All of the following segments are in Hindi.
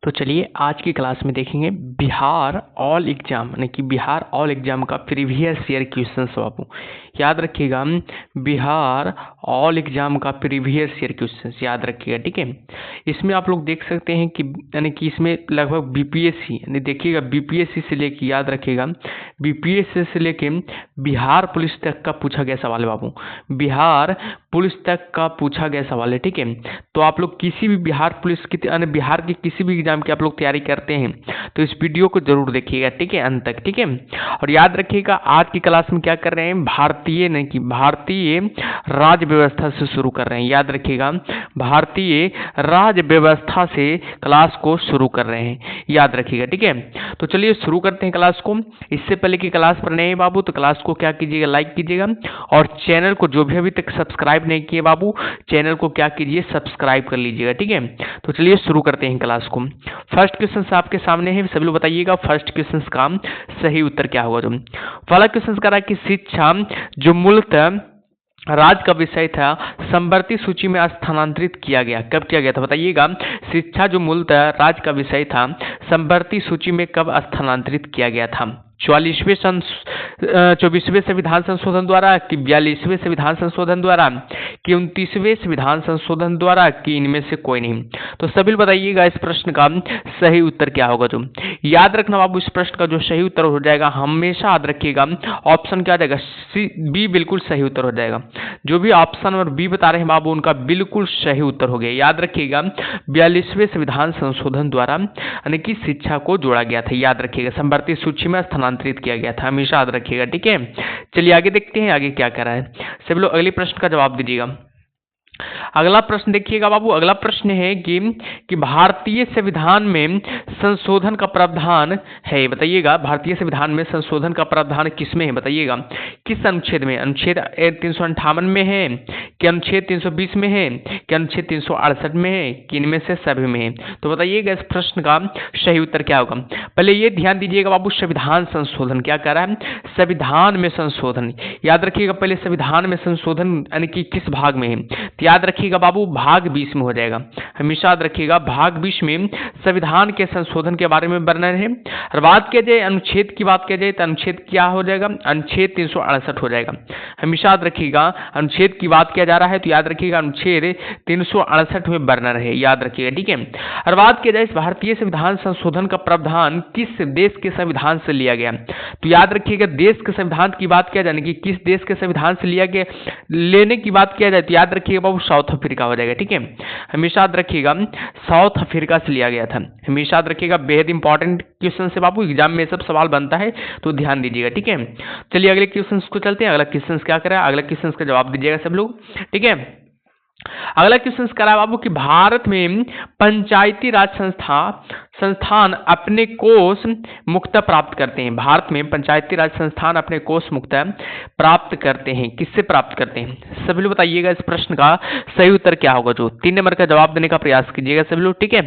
तो चलिए आज की क्लास में देखेंगे बिहार ऑल एग्जाम यानी कि बिहार ऑल एग्जाम का प्रीवियस ईयर क्वेश्चन बाबू याद रखिएगा। बिहार ऑल एग्जाम का प्रीवियस ईयर क्वेश्चन याद रखिएगा, ठीक है। इसमें आप लोग देख सकते हैं कि यानी कि इसमें लगभग बीपीएससी यानी देखिएगा बीपीएससी से लेके याद रखिएगा बीपीएससी से लेके बिहार पुलिस तक का पूछा गया सवाल है बाबू। बिहार पुलिस तक का पूछा गया सवाल है, ठीक है। तो आप लोग किसी भी बिहार पुलिस की यानी बिहार की किसी भी एग्जाम की आप लोग तैयारी करते हैं तो इस वीडियो को जरूर देखिएगा, ठीक है, अंत तक, ठीक है। और याद रखिएगा आज की क्लास में क्या कर रहे हैं, भारतीय नहीं कि भारतीय राज्य व्यवस्था से शुरू कर रहे हैं। याद रखिएगा भारतीय राज्य व्यवस्था से क्लास को शुरू कर रहे हैं, याद रखिएगा, ठीक है। तो चलिए शुरू करते हैं क्लास को। इससे पहले कि क्लास पर नए बाबू तो क्लास को क्या कीजिएगा, लाइक कीजिएगा और चैनल को जो भी अभी तक सब्सक्राइब नहीं किए बाबू चैनल को क्या कीजिए, सब्सक्राइब कर लीजिएगा, ठीक है। तो चलिए शुरू करते हैं क्लास को। फर्स्ट क्वेश्चन आपके सामने है, सभी लोग बताइएगा फर्स्ट क्वेश्चन का सही उत्तर क्या होगा। जो पहला क्वेश्चन कह रहा है कि शिक्षा जो मूलतः राज्य का विषय था संवर्ती सूची में स्थानांतरित किया गया, कब किया गया था बताइएगा। शिक्षा जो मूलतः राज्य का विषय था संवर्ती सूची में कब स्थानांतरित किया गया था। 24वें संविधान संशोधन द्वारा कि 42वें संविधान संशोधन द्वारा कि 29वें संविधान संशोधन द्वारा कि इनमें से कोई नहीं। तो सभी बताइएगा इस प्रश्न का सही उत्तर क्या होगा। जो याद रखना बाबू इस प्रश्न का जो सही उत्तर हो जाएगा हमेशा याद रखिएगा ऑप्शन क्या जाएगा, बी बिल्कुल सही उत्तर हो जाएगा। जो भी ऑप्शन नंबर बी बता रहे हैं बाबू उनका बिल्कुल सही उत्तर हो गया। याद रखिएगा 42वें संविधान संशोधन द्वारा यानी कि शिक्षा को जोड़ा गया था, याद रखिएगा संवर्ती सूची में स्थानांतरित किया गया था, हमेशा याद रखिएगा, ठीक है। चलिए आगे देखते हैं आगे क्या कर रहा है। सभी लोग अगले प्रश्न का जवाब दीजिएगा। अगला प्रश्न देखिएगा बाबू, अगला प्रश्न है कि भारतीय संविधान में संशोधन का प्रावधान है, बताइएगा भारतीय संविधान में संशोधन का प्रावधान किसमें है बताइएगा, किस अनुच्छेद में। अनुच्छेद 358 में है कि अनुच्छेद 320 में है कि अनुच्छेद 368 में है कि इनमें से सभी में है। तो बताइएगा इस प्रश्न का सही उत्तर क्या होगा। पहले ये ध्यान दीजिएगा बाबू संविधान संशोधन क्या कर रहा है, संविधान में संशोधन। याद रखिएगा पहले संविधान में संशोधन यानी कि किस भाग में है, याद रखिएगा बाबू भाग 20 में हो जाएगा, हमेशा याद रखिएगा भाग 20 में संविधान के संशोधन के बारे में वर्णन है। और बात किया जाए अनुच्छेद की बात किया जाए तो अनुच्छेद क्या हो जाएगा, अनुच्छेद 368 हो जाएगा, हमेशा याद रखिएगा अनुच्छेद की बात किया जा रहा है तो याद रखिएगा अनुच्छेद 368 में वर्णन है, याद रखिएगा, ठीक है। और बात किया जाए इस भारतीय संविधान संशोधन का प्रावधान किस देश के संविधान से लिया गया, तो याद रखिएगा देश के संविधान की बात किया जाए कि किस देश के संविधान से लिया गया, लेने की बात किया जाए तो याद रखिएगा बाबू साउथ अफ्रीका हो जाएगा, ठीक है, हमेशा याद रखिएगा साउथ अफ्रीका से लिया गया था, हमेशा याद रखिएगा। बेहद इंपॉर्टेंट क्वेश्चन से बाबू एग्जाम में सब सवाल बनता है तो ध्यान दीजिएगा, ठीक है। चलिए अगले क्वेश्चन को चलते हैं। अगला क्वेश्चन क्या करें, अगला क्वेश्चन का जवाब दीजिएगा सब लोग, ठीक है। अगला क्वेश्चन करा बाबू कि भारत में पंचायती राज संस्थान अपने कोष मुक्तता प्राप्त करते हैं। भारत में पंचायती राज संस्थान अपने कोष मुक्तता प्राप्त करते हैं, किससे प्राप्त करते हैं सभी लोग बताइएगा इस प्रश्न का सही उत्तर क्या होगा। जो 3 नंबर का जवाब देने का प्रयास कीजिएगा सभी लोग, ठीक है।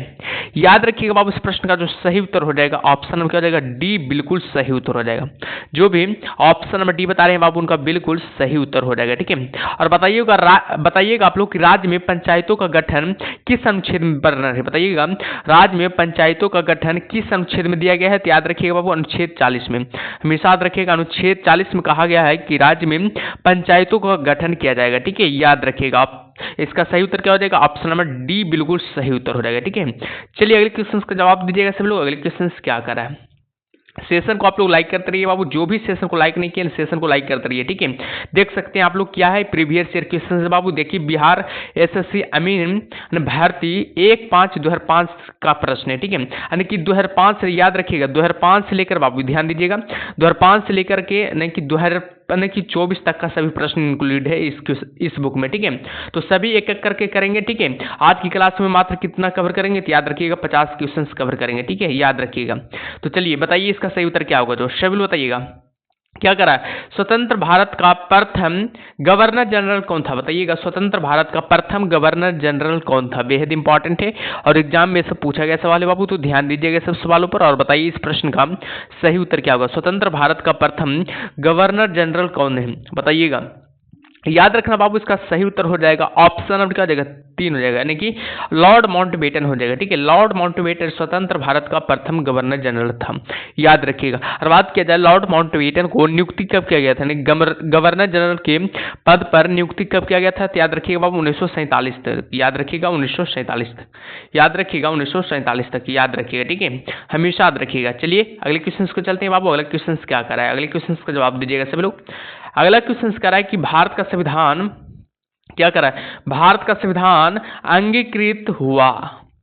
याद रखिएगा बाबू इस प्रश्न का जो सही उत्तर हो जाएगा ऑप्शन नंबर क्या हो जाएगा, डी बिल्कुल सही उत्तर हो जाएगा। जो भी ऑप्शन नंबर डी बता रहे हैं बाबू उनका बिल्कुल सही उत्तर हो जाएगा, ठीक है। और बताइएगा आप लोग कि राज्य में पंचायतों का गठन किस अनुच्छेद में वर्णन है, बताइएगा राज्य में पंचायतों का गठन किस अनुच्छेद में दिया गया है, तो याद रखिएगा बाबू अनुच्छेद 40 में, हमेशा याद रखिएगा अनुच्छेद 40 में कहा गया है कि राज्य में पंचायतों का गठन किया जाएगा, ठीक है, याद रखिएगा आप। इसका सही उत्तर क्या हो जाएगा, ऑप्शन नंबर डी बिल्कुल सही उत्तर हो जाएगा, ठीक है। चलिए अगले क्वेश्चन का जवाब दीजिएगा सब लोग। अगले क्वेश्चन क्या कर रहा है, सेशन को आप लोग लाइक करते रहिए बाबू, जो भी सेशन को लाइक नहीं किया सेशन को लाइक करते रहिए, ठीक है। देख सकते हैं आप लोग क्या है प्रीवियस ईयर क्वेश्चन बाबू। देखिए बिहार एसएससी अमीन भर्ती 1/5/2005 का प्रश्न है, ठीक है, यानी कि 2005 से याद रखिएगा 2005 से लेकर बाबू ध्यान दीजिएगा 2005 से लेकर के नहीं कि 2024 तक का सभी प्रश्न इंक्लूड है इस बुक में, ठीक है। तो सभी एक एक करके करेंगे, ठीक है। आज की क्लास में मात्र कितना कवर करेंगे तो याद रखिएगा 50 क्वेश्चन कवर करेंगे, ठीक है, याद रखिएगा। तो चलिए बताइए इसका सही उत्तर क्या होगा। जो शेबिल बताइएगा क्या करा, स्वतंत्र भारत का प्रथम गवर्नर जनरल कौन था, बताइएगा स्वतंत्र भारत का प्रथम गवर्नर जनरल कौन था। बेहद इंपॉर्टेंट है और एग्जाम में सब पूछा गया सवाल है बाबू, तो ध्यान दीजिएगा सब सवालों पर और बताइए इस प्रश्न का सही उत्तर क्या होगा। स्वतंत्र भारत का प्रथम गवर्नर जनरल कौन है बताइएगा। याद रखना बाबू, इसका सही उत्तर हो जाएगा ऑप्शन नंबर क्या हो जाएगा, 3 हो जाएगा, यानी कि लॉर्ड माउंटबेटन हो जाएगा। ठीक है, लॉर्ड माउंटबेटन स्वतंत्र भारत का प्रथम गवर्नर जनरल था, याद रखिएगा। और बात किया जाए लॉर्ड माउंटबेटन को नियुक्ति कब किया गया था, यानी गवर्नर जनरल के पद पर नियुक्ति कब किया गया था, तो याद रखिएगा बाबू 1947 तक, याद रखिएगा 1947 तक, याद रखिएगा 1947 तक, याद रखिएगा। ठीक है, हमेशा याद रखिएगा। चलिए अगले क्वेश्चन को चलते हैं बाबू। अगले क्वेश्चन क्या करा है, अगले क्वेश्चन का जवाब दीजिएगा सभी लोग। अगला क्वेश्चन कह रहा है कि भारत का संविधान क्या करा है, भारत का संविधान अंगीकृत हुआ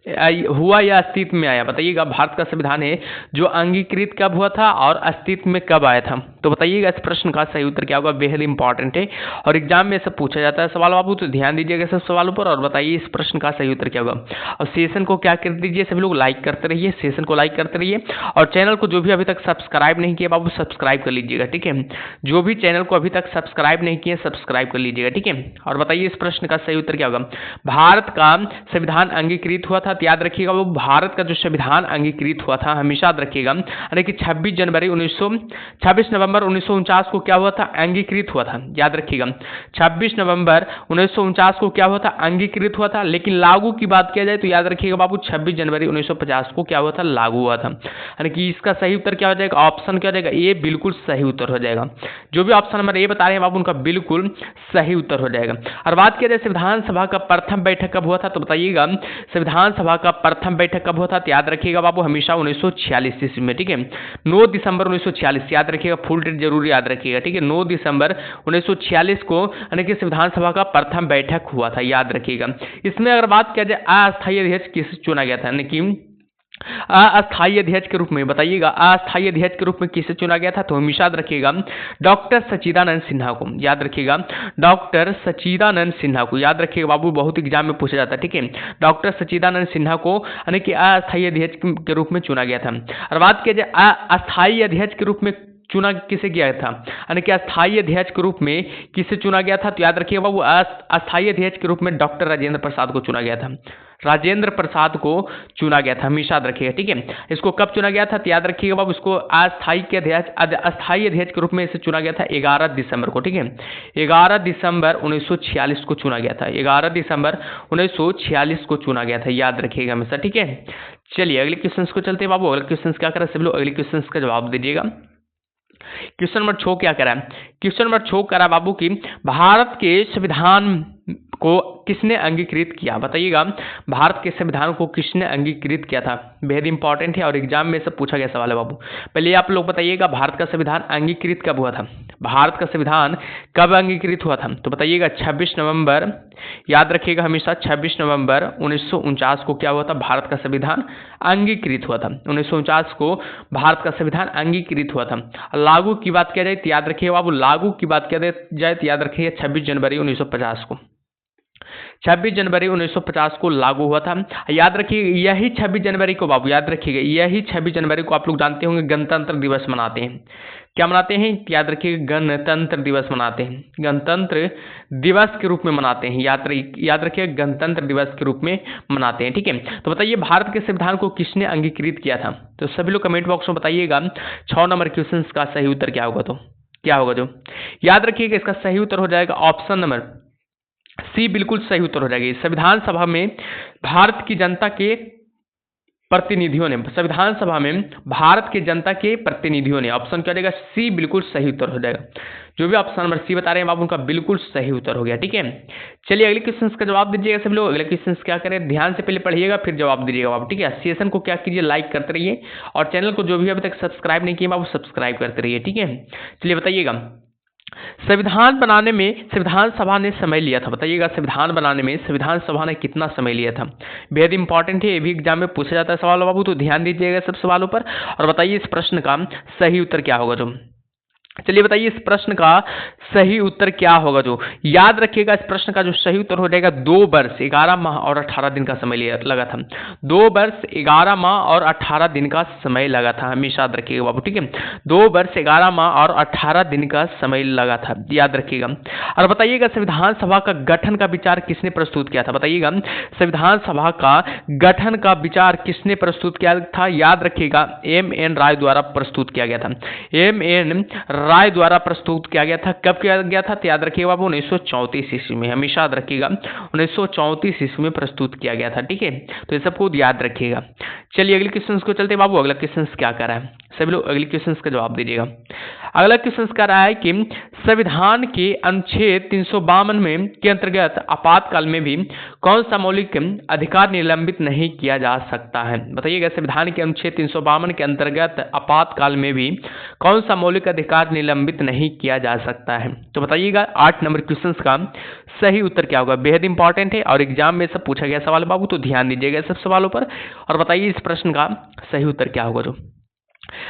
या अस्तित्व में आया, बताइएगा। भारत का संविधान है जो अंगीकृत कब हुआ था और अस्तित्व में कब आया था, तो बताइएगा इस प्रश्न का सही उत्तर क्या होगा। बेहद इंपॉर्टेंट है और एग्जाम में सब पूछा जाता है सवाल बाबू, तो ध्यान दीजिएगा सब सवालों पर और बताइए इस प्रश्न का सही उत्तर क्या होगा। और सेशन को क्या कर दीजिए सभी लोग, लाइक करते रहिए, सेशन को लाइक करते रहिए और चैनल को जो भी अभी तक सब्सक्राइब नहीं किया बाबू सब्सक्राइब कर लीजिएगा। ठीक है, जो भी चैनल को अभी तक सब्सक्राइब नहीं किए सब्सक्राइब कर लीजिएगा। ठीक है, और बताइए इस प्रश्न का सही उत्तर क्या होगा। भारत का संविधान अंगीकृत हुआ था, तो याद रखिएगा वो भारत का जो संविधान अंगीकृत हुआ था, हमेशा याद रखिएगा, यानी कि 26 नवंबर 1949 को क्या हुआ था, अंगीकृत हुआ था, याद रखिएगा। 26 नवंबर 1949 को क्या हुआ था, अंगीकृत हुआ था। लेकिन लागू की बात किया जाए तो याद रखिएगा बाबू 26 जनवरी 1950 को क्या हुआ था, लागू हुआ था, यानी कि इसका सही उत्तर क्या हो जाएगा, ऑप्शन क्या हो जाएगा, ए बिल्कुल सही उत्तर हो जाएगा। जो भी ऑप्शन नंबर ए बता रहे हैं बाबू उनका बिल्कुल सही उत्तर हो जाएगा। और बात किया जाए संविधान सभा का प्रथम बैठक कब हुआ था, तो बताइएगा संविधान सभा का प्रथम बैठक कब हुआ था, तो याद रखिएगा बाबू हमेशा 1946 ईस्वी में। ठीक है, 9 दिसंबर 1946, याद रखिएगा, फुल डेट जरूर याद रखिएगा। ठीक है, 9 दिसंबर 1946 को यानी कि संविधान सभा का प्रथम बैठक हुआ था, याद रखिएगा। इसमें अगर बात किया जाए अस्थायी अध्यक्ष किसे चुना गया था, यानी कि अस्थायी अध्यक्ष के रूप में, बताइएगा अस्थायी अध्यक्ष के रूप में किसे चुना गया था, तो हमेशा याद रखिएगा डॉक्टर सच्चिदानंद सिन्हा को, याद रखिएगा डॉक्टर सच्चिदानंद सिन्हा को, याद रखिएगा बाबू बहुत एग्जाम में पूछा जाता है। ठीक है, डॉक्टर सच्चिदानंद सिन्हा को यानी कि अस्थायी अध्यक्ष के रूप में चुना गया था। और बात किया जाए अस्थायी अध्यक्ष के रूप में चुना किसे गया था, यानी कि अस्थायी अध्यक्ष के रूप में किसे चुना गया था, तो याद रखिएगा बाबू अस्थायी अध्यक्ष के रूप में डॉक्टर राजेंद्र प्रसाद को चुना गया था, राजेंद्र प्रसाद को चुना गया था, हमेशा याद रखिएगा। ठीक है, इसको कब चुना गया था, तो याद रखिएगा बाबू इसको अस्थायी अध्यक्ष के रूप में इसे चुना गया था 11 दिसंबर को। ठीक है, 11 दिसंबर 1946 को चुना गया था, 11 दिसंबर 1946 को चुना गया था, याद रखिएगा हमेशा। ठीक है, चलिए अगले क्वेश्चन को चलते हैं बाबू। अगले क्वेश्चन क्या करा सभी लोग, अगले क्वेश्चन का जवाब दीजिएगा। क्वेश्चन नंबर 6 क्या करा है, क्वेश्चन नंबर 6 करा बाबू की भारत के संविधान को किसने अंगीकृत किया, बताइएगा भारत के संविधान को किसने अंगीकृत किया था। बेहद इंपॉर्टेंट है और एग्जाम में से पूछा गया सवाल है बाबू। पहले आप लोग बताइएगा भारत का संविधान अंगीकृत कब हुआ था, भारत का संविधान कब अंगीकृत हुआ था, तो बताइएगा 26 नवंबर, याद रखिएगा हमेशा 26 नवंबर 1949 को क्या हुआ था, भारत का संविधान अंगीकृत हुआ था। 1949 को भारत का संविधान अंगीकृत हुआ था। लागू की बात किया जाए तो याद रखिएगा बाबू, लागू की बात किया जाए तो याद रखिएगा 26 जनवरी 1950 को, 26 जनवरी 1950 को लागू हुआ था। याद रखिए यही 26 जनवरी को बाबू, याद रखिएगा यही 26 जनवरी को आप लोग जानते होंगे गणतंत्र दिवस मनाते हैं। क्या मनाते हैं, याद रखिएगा गणतंत्र दिवस मनाते हैं, गणतंत्र दिवस के रूप में मनाते हैं, याद रखिएगा गणतंत्र दिवस के रूप में मनाते हैं। ठीक है, तो बताइए भारत के संविधान को किसने अंगीकृत किया था, तो सभी लोग कमेंट बॉक्स में बताइएगा 6 नंबर क्वेश्चन का सही उत्तर क्या होगा, तो क्या होगा जो, याद रखिएगा इसका सही उत्तर हो जाएगा ऑप्शन नंबर सी, बिल्कुल सही उत्तर हो जाएगी। संविधान सभा में भारत की जनता के प्रतिनिधियों ने, संविधान सभा में भारत के जनता के प्रतिनिधियों ने, ऑप्शन क्या हो जाएगा सी, बिल्कुल सही उत्तर हो जाएगा। जो भी ऑप्शन नंबर सी बता रहे हैं बाबू उनका बिल्कुल सही उत्तर हो गया। ठीक है, चलिए अगले क्वेश्चन का जवाब दीजिएगा सब लोग। अगले क्वेश्चन क्या करें, ध्यान से पहले पढ़िएगा फिर जवाब दीजिएगा बाबू। ठीक है, सेशन को क्या कीजिए, लाइक करते रहिए और चैनल को जो भी अभी तक सब्सक्राइब नहीं किया बाबू सब्सक्राइब करते रहिए। ठीक है, चलिए बताइएगा संविधान बनाने में संविधान सभा ने समय लिया था, बताइएगा संविधान बनाने में संविधान सभा ने कितना समय लिया था। बेहद इंपॉर्टेंट है, ये भी एग्जाम में पूछा जाता है सवाल बाबू, तो ध्यान दीजिएगा सब सवालों पर और बताइए इस प्रश्न का सही उत्तर क्या होगा जो। चलिए बताइए इस प्रश्न का सही उत्तर क्या होगा जो, याद रखिएगा इस प्रश्न का जो सही उत्तर हो जाएगा 2 वर्ष 11 माह और 18 दिन का समय लगा था। 2 वर्ष 11 माह और 18 दिन का समय लगा था, हमेशा याद रखिएगा बाबू। ठीक है, 2 वर्ष 11 माह और 18 दिन का समय लगा था, याद रखिएगा। और बताइएगा संविधान सभा का गठन का विचार किसने प्रस्तुत किया था, बताइएगा संविधान सभा का गठन का विचार किसने प्रस्तुत किया था, याद रखिएगा M.N. राय द्वारा प्रस्तुत किया गया था। M.N. राय द्वारा प्रस्तुत किया गया था। कब किया गया था? तो याद रखिएगा बाबू 1934 ईस्वी में, हमेशा याद रखिएगा 1934 ईस्वी में प्रस्तुत किया गया था। ठीक है, तो ये सबको याद रखिएगा। चलिए अगले क्वेश्चन को चलते हैं बाबू। अगला क्वेश्चन क्या कर रहा है, सभी लोग अगले क्वेश्चन का जवाब दीजिएगा। अगला क्वेश्चन कह रहा है कि संविधान के अनुच्छेद 352 में के अंतर्गत आपातकाल में भी कौन सा मौलिक अधिकार निलंबित नहीं किया जा सकता है? बताइएगा, संविधान के अनुच्छेद 352 के अंतर्गत आपातकाल में भी कौन सा मौलिक अधिकार निलंबित नहीं किया जा सकता है? तो बताइएगा 8 नंबर क्वेश्चन का सही उत्तर क्या होगा। बेहद इंपॉर्टेंट है और एग्जाम में सब पूछा गया सवाल बाबू, तो ध्यान दीजिएगा सब सवालों पर और बताइए इस प्रश्न का सही उत्तर क्या होगा। जो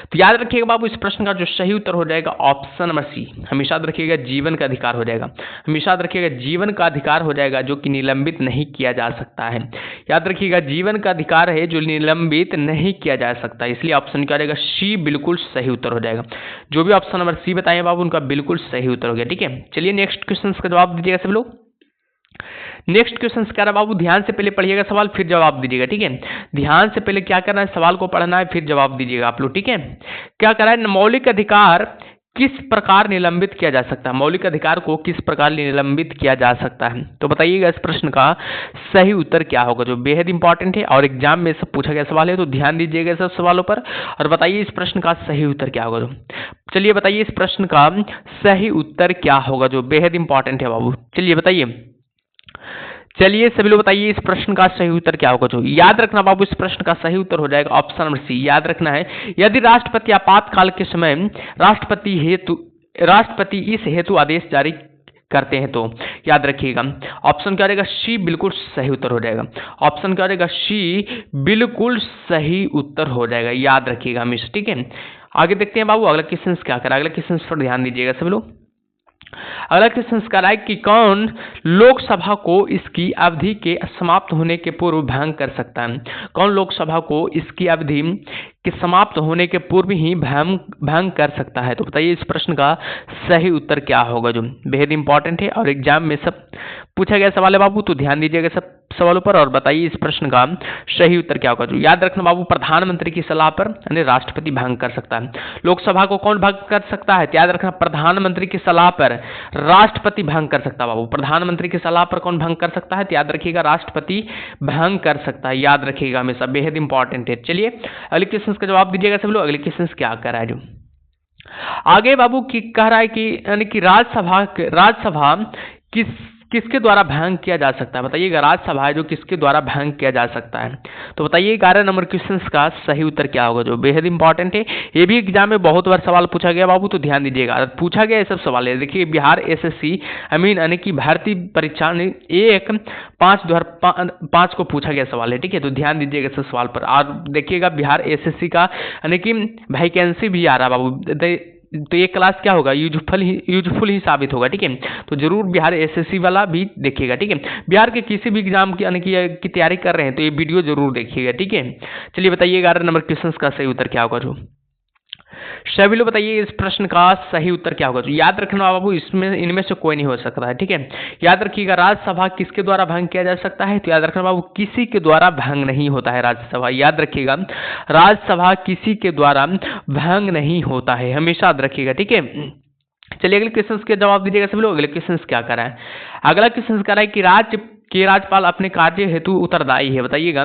तो याद रखिएगा बाबू, इस प्रश्न का जो सही उत्तर हो जाएगा ऑप्शन नंबर सी। हमेशा याद रखिएगा जीवन का अधिकार हो जाएगा, हमेशा याद रखिएगा जीवन का अधिकार हो जाएगा जो कि निलंबित नहीं किया जा सकता है। याद रखिएगा जीवन का अधिकार है जो निलंबित नहीं किया जा सकता, इसलिए ऑप्शन क्या हो जाएगा? सी बिल्कुल सही उत्तर हो जाएगा। जो भी ऑप्शन नंबर सी बताए बाबू उनका बिल्कुल सही उत्तर हो गया। ठीक है, चलिए नेक्स्ट क्वेश्चन का जवाब दीजिएगा सब लोग। नेक्स्ट क्वेश्चन क्या रहा बाबू, ध्यान से पहले पढ़िएगा सवाल फिर जवाब दीजिएगा। ठीक है, ध्यान से पहले क्या करना है, सवाल को पढ़ना है फिर जवाब दीजिएगा आप लोग। ठीक है, क्या करा है, मौलिक अधिकार किस प्रकार निलंबित किया जा सकता है? मौलिक अधिकार को किस प्रकार निलंबित किया जा सकता है? तो बताइएगा इस प्रश्न का सही उत्तर क्या होगा, जो बेहद इंपॉर्टेंट है और एग्जाम में सब पूछा गया सवाल है, तो ध्यान दीजिएगा सब सवालों पर और बताइए इस प्रश्न का सही उत्तर क्या होगा। जो चलिए बताइए इस प्रश्न का सही उत्तर क्या होगा, जो बेहद इंपॉर्टेंट है बाबू। चलिए बताइए, चलिए सभी लोग बताइए इस प्रश्न का सही उत्तर क्या होगा। जो याद रखना बाबू, इस प्रश्न का सही उत्तर हो जाएगा ऑप्शन नंबर सी। याद रखना है, यदि राष्ट्रपति आपातकाल के समय राष्ट्रपति इस हेतु आदेश जारी करते हैं तो याद रखिएगा ऑप्शन क्या रहेगा? सी बिल्कुल सही उत्तर हो जाएगा। ऑप्शन क्या रहेगा? सी बिल्कुल सही उत्तर हो जाएगा, याद रखिएगा हमेशा। ठीक है, आगे देखते हैं बाबू अगला क्वेश्चन क्या करा। अगला क्वेश्चन पर ध्यान दीजिएगा सभी लोग। अगला क्वेश्चन कह रहा है कि कौन लोकसभा को इसकी अवधि के समाप्त होने के पूर्व भंग कर सकता है? कौन लोकसभा को इसकी अवधि के समाप्त होने के पूर्व ही भंग कर सकता है? तो बताइए इस प्रश्न का सही उत्तर क्या होगा, जो बेहद इंपॉर्टेंट है और एग्जाम में सब पूछा गया सवाल है बाबू, तो ध्यान दीजिएगा सब सवालों पर और बताइए इस प्रश्न का सही उत्तर क्या होगा। जो याद रखना बाबू, प्रधानमंत्री की सलाह पर यानी राष्ट्रपति भंग कर सकता है। लोकसभा को कौन भंग कर सकता है? तो याद रखना प्रधानमंत्री की सलाह पर राष्ट्रपति भंग कर सकता है बाबू। प्रधानमंत्री की सलाह पर कौन भंग कर सकता है? तो याद रखिएगा राष्ट्रपति भंग कर सकता है, याद रखिएगा हमेशा, बेहद इंपॉर्टेंट है। चलिए अगले क्वेश्चन का जवाब दीजिएगा सब लोग। अगले क्वेश्चन क्या कर रहा है, जो आगे बाबू की कह रहा है कि यानी कि राज्यसभा किसके द्वारा भंग किया जा सकता है? बताइएगा राज्यसभा है जो किसके द्वारा भंग किया जा सकता है? तो बताइए 11 नंबर क्वेश्चन का सही उत्तर क्या होगा, जो बेहद इंपॉर्टेंट है। ये भी एग्जाम में बहुत बार सवाल पूछा गया बाबू, तो ध्यान दीजिएगा पूछा गया ये सब सवाल है। देखिए बिहार एसएससी यानी कि भारतीय परीक्षा 1/5/2005 को पूछा गया सवाल है। ठीक है, तो ध्यान दीजिएगा इस सवाल पर और देखिएगा बिहार एसएससी का यानी कि वैकेंसी भी आ रहा है बाबू, तो ये क्लास क्या होगा, यूजफुल ही साबित होगा। ठीक है, तो जरूर बिहार एसएससी वाला भी देखिएगा। ठीक है, बिहार के किसी भी एग्जाम की यानी की तैयारी कर रहे हैं तो ये वीडियो जरूर देखिएगा। ठीक है, चलिए बताइए 11 नंबर क्वेश्चन का सही उत्तर क्या होगा। जो सभी लोग बताइए इस प्रश्न का सही उत्तर क्या होगा। याद रखना बाबू, इसमें इनमें से कोई नहीं हो सकता है। ठीक है, याद रखिएगा राज्यसभा किसके द्वारा भंग किया जा सकता है? तो याद रखना बाबू, किसी के द्वारा भंग नहीं होता है राज्यसभा। याद रखिएगा राज्यसभा किसी के द्वारा भंग नहीं होता है, हमेशा याद रखिएगा। ठीक है, चलिए अगले क्वेश्चन के जवाब दीजिएगा सभी लोग। अगले क्वेश्चन क्या कर रहा है? अगला क्वेश्चन कह रहा है कि राज्यपाल अपने कार्य हेतु उत्तरदायी है। बताइएगा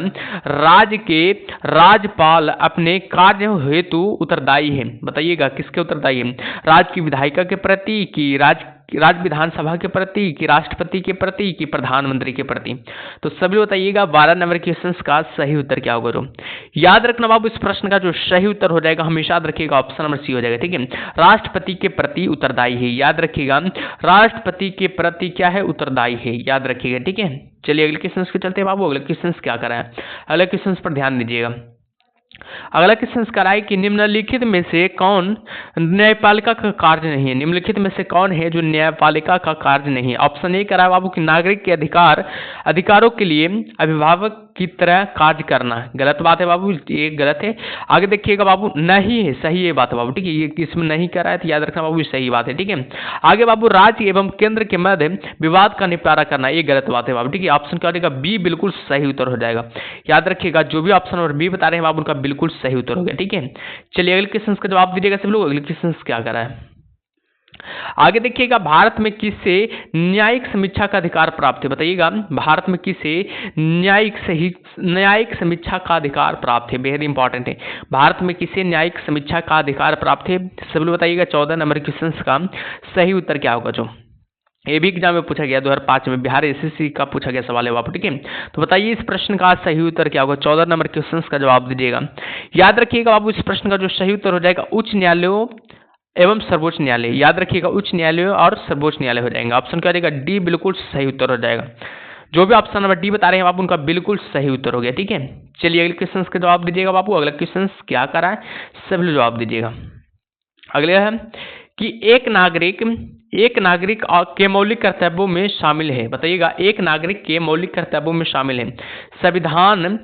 राज्य के राज्यपाल अपने कार्य हेतु उत्तरदायी है। बताइएगा किसके उत्तरदायी है? राज्य की विधायिका के प्रति, कि राज्य विधानसभा के प्रति, कि राष्ट्रपति के प्रति, कि प्रधानमंत्री के प्रति? तो सभी बताइएगा 12 नंबर क्वेश्चन का सही उत्तर क्या होगा। जो याद रखना बाबू, इस प्रश्न का जो सही उत्तर हो जाएगा हमेशा याद रखिएगा ऑप्शन नंबर सी हो जाएगा। ठीक है, राष्ट्रपति के प्रति उत्तरदायी है। याद रखिएगा राष्ट्रपति के प्रति क्या है? उत्तरदायी है, याद रखिएगा। ठीक है, चलिए अगले क्वेश्चन के चलते हैं बाबू। अगले क्वेश्चन क्या कर रहा है? अगले क्वेश्चन पर ध्यान दीजिएगा। अगला क्वेश्चन कह रहा है कि निम्नलिखित में से कौन न्यायपालिका का कार्य नहीं है? निम्नलिखित में से कौन है जो न्यायपालिका का कार्य नहीं है? ऑप्शन ए कह रहा है बाबू कि नागरिक के अधिकारों के लिए अभिभावक की तरह कार्य करना। गलत बात है बाबू, ये गलत है। आगे देखिएगा बाबू, नहीं है, सही है बात है बाबू। ठीक है, ये इसमें नहीं कर रहा है तो याद रखना बाबू सही बात है। ठीक है, आगे बाबू राज्य एवं केंद्र के मध्य विवाद का निपटारा करना, ये गलत बात है बाबू। ठीक है, ऑप्शन क्या रहेगा? बी बिल्कुल सही उत्तर हो जाएगा। याद रखिएगा जो भी ऑप्शन और बी बता रहे हैं बाबू उनका बिल्कुल सही उत्तर हो गया। ठीक है, चलिए अगले क्वेश्चन का जवाब दीजिएगा सब लोग। अगले क्वेश्चन क्या कर रहा है? आगे देखिएगा, भारत में किसे न्यायिक समीक्षा का अधिकार प्राप्त है? बताइएगा, भारत में किसे न्यायिक समीक्षा का अधिकार प्राप्त है? बेहद इंपॉर्टेंट है। भारत में किसे न्यायिक समीक्षा का अधिकार प्राप्त है? सब लोग बताइएगा। 14 नंबर क्वेश्चन का सही उत्तर क्या होगा? जो ये भी एग्जाम में पूछा गया 2005 में, बिहार एसएससी का पूछा गया सवाल है बाबू, ठीक है। तो बताइए इस प्रश्न का सही उत्तर क्या होगा? 14 नंबर क्वेश्चन का जवाब दीजिएगा। याद रखिएगा बाबू, इस प्रश्न का जो सही उत्तर हो जाएगा उच्च न्यायालयों एवं सर्वोच्च न्यायालय। याद रखिएगा, उच्च न्यायालय और सर्वोच्च न्यायालय हो जाएगा। ऑप्शन क्या रहेगा? डी बिल्कुल सही उत्तर हो जाएगा। जो भी ऑप्शन नंबर डी बता रहे हैं आप, उनका बिल्कुल सही उत्तर हो गया, ठीक है। चलिए अगले क्वेश्चन का जवाब दीजिएगा बाबू। अगला क्वेश्चन क्या करा है, सभी लोग जवाब दीजिएगा। अगले है कि एक नागरिक के मौलिक कर्तव्यों में शामिल है। बताइएगा, एक नागरिक के मौलिक कर्तव्यों में शामिल है संविधान,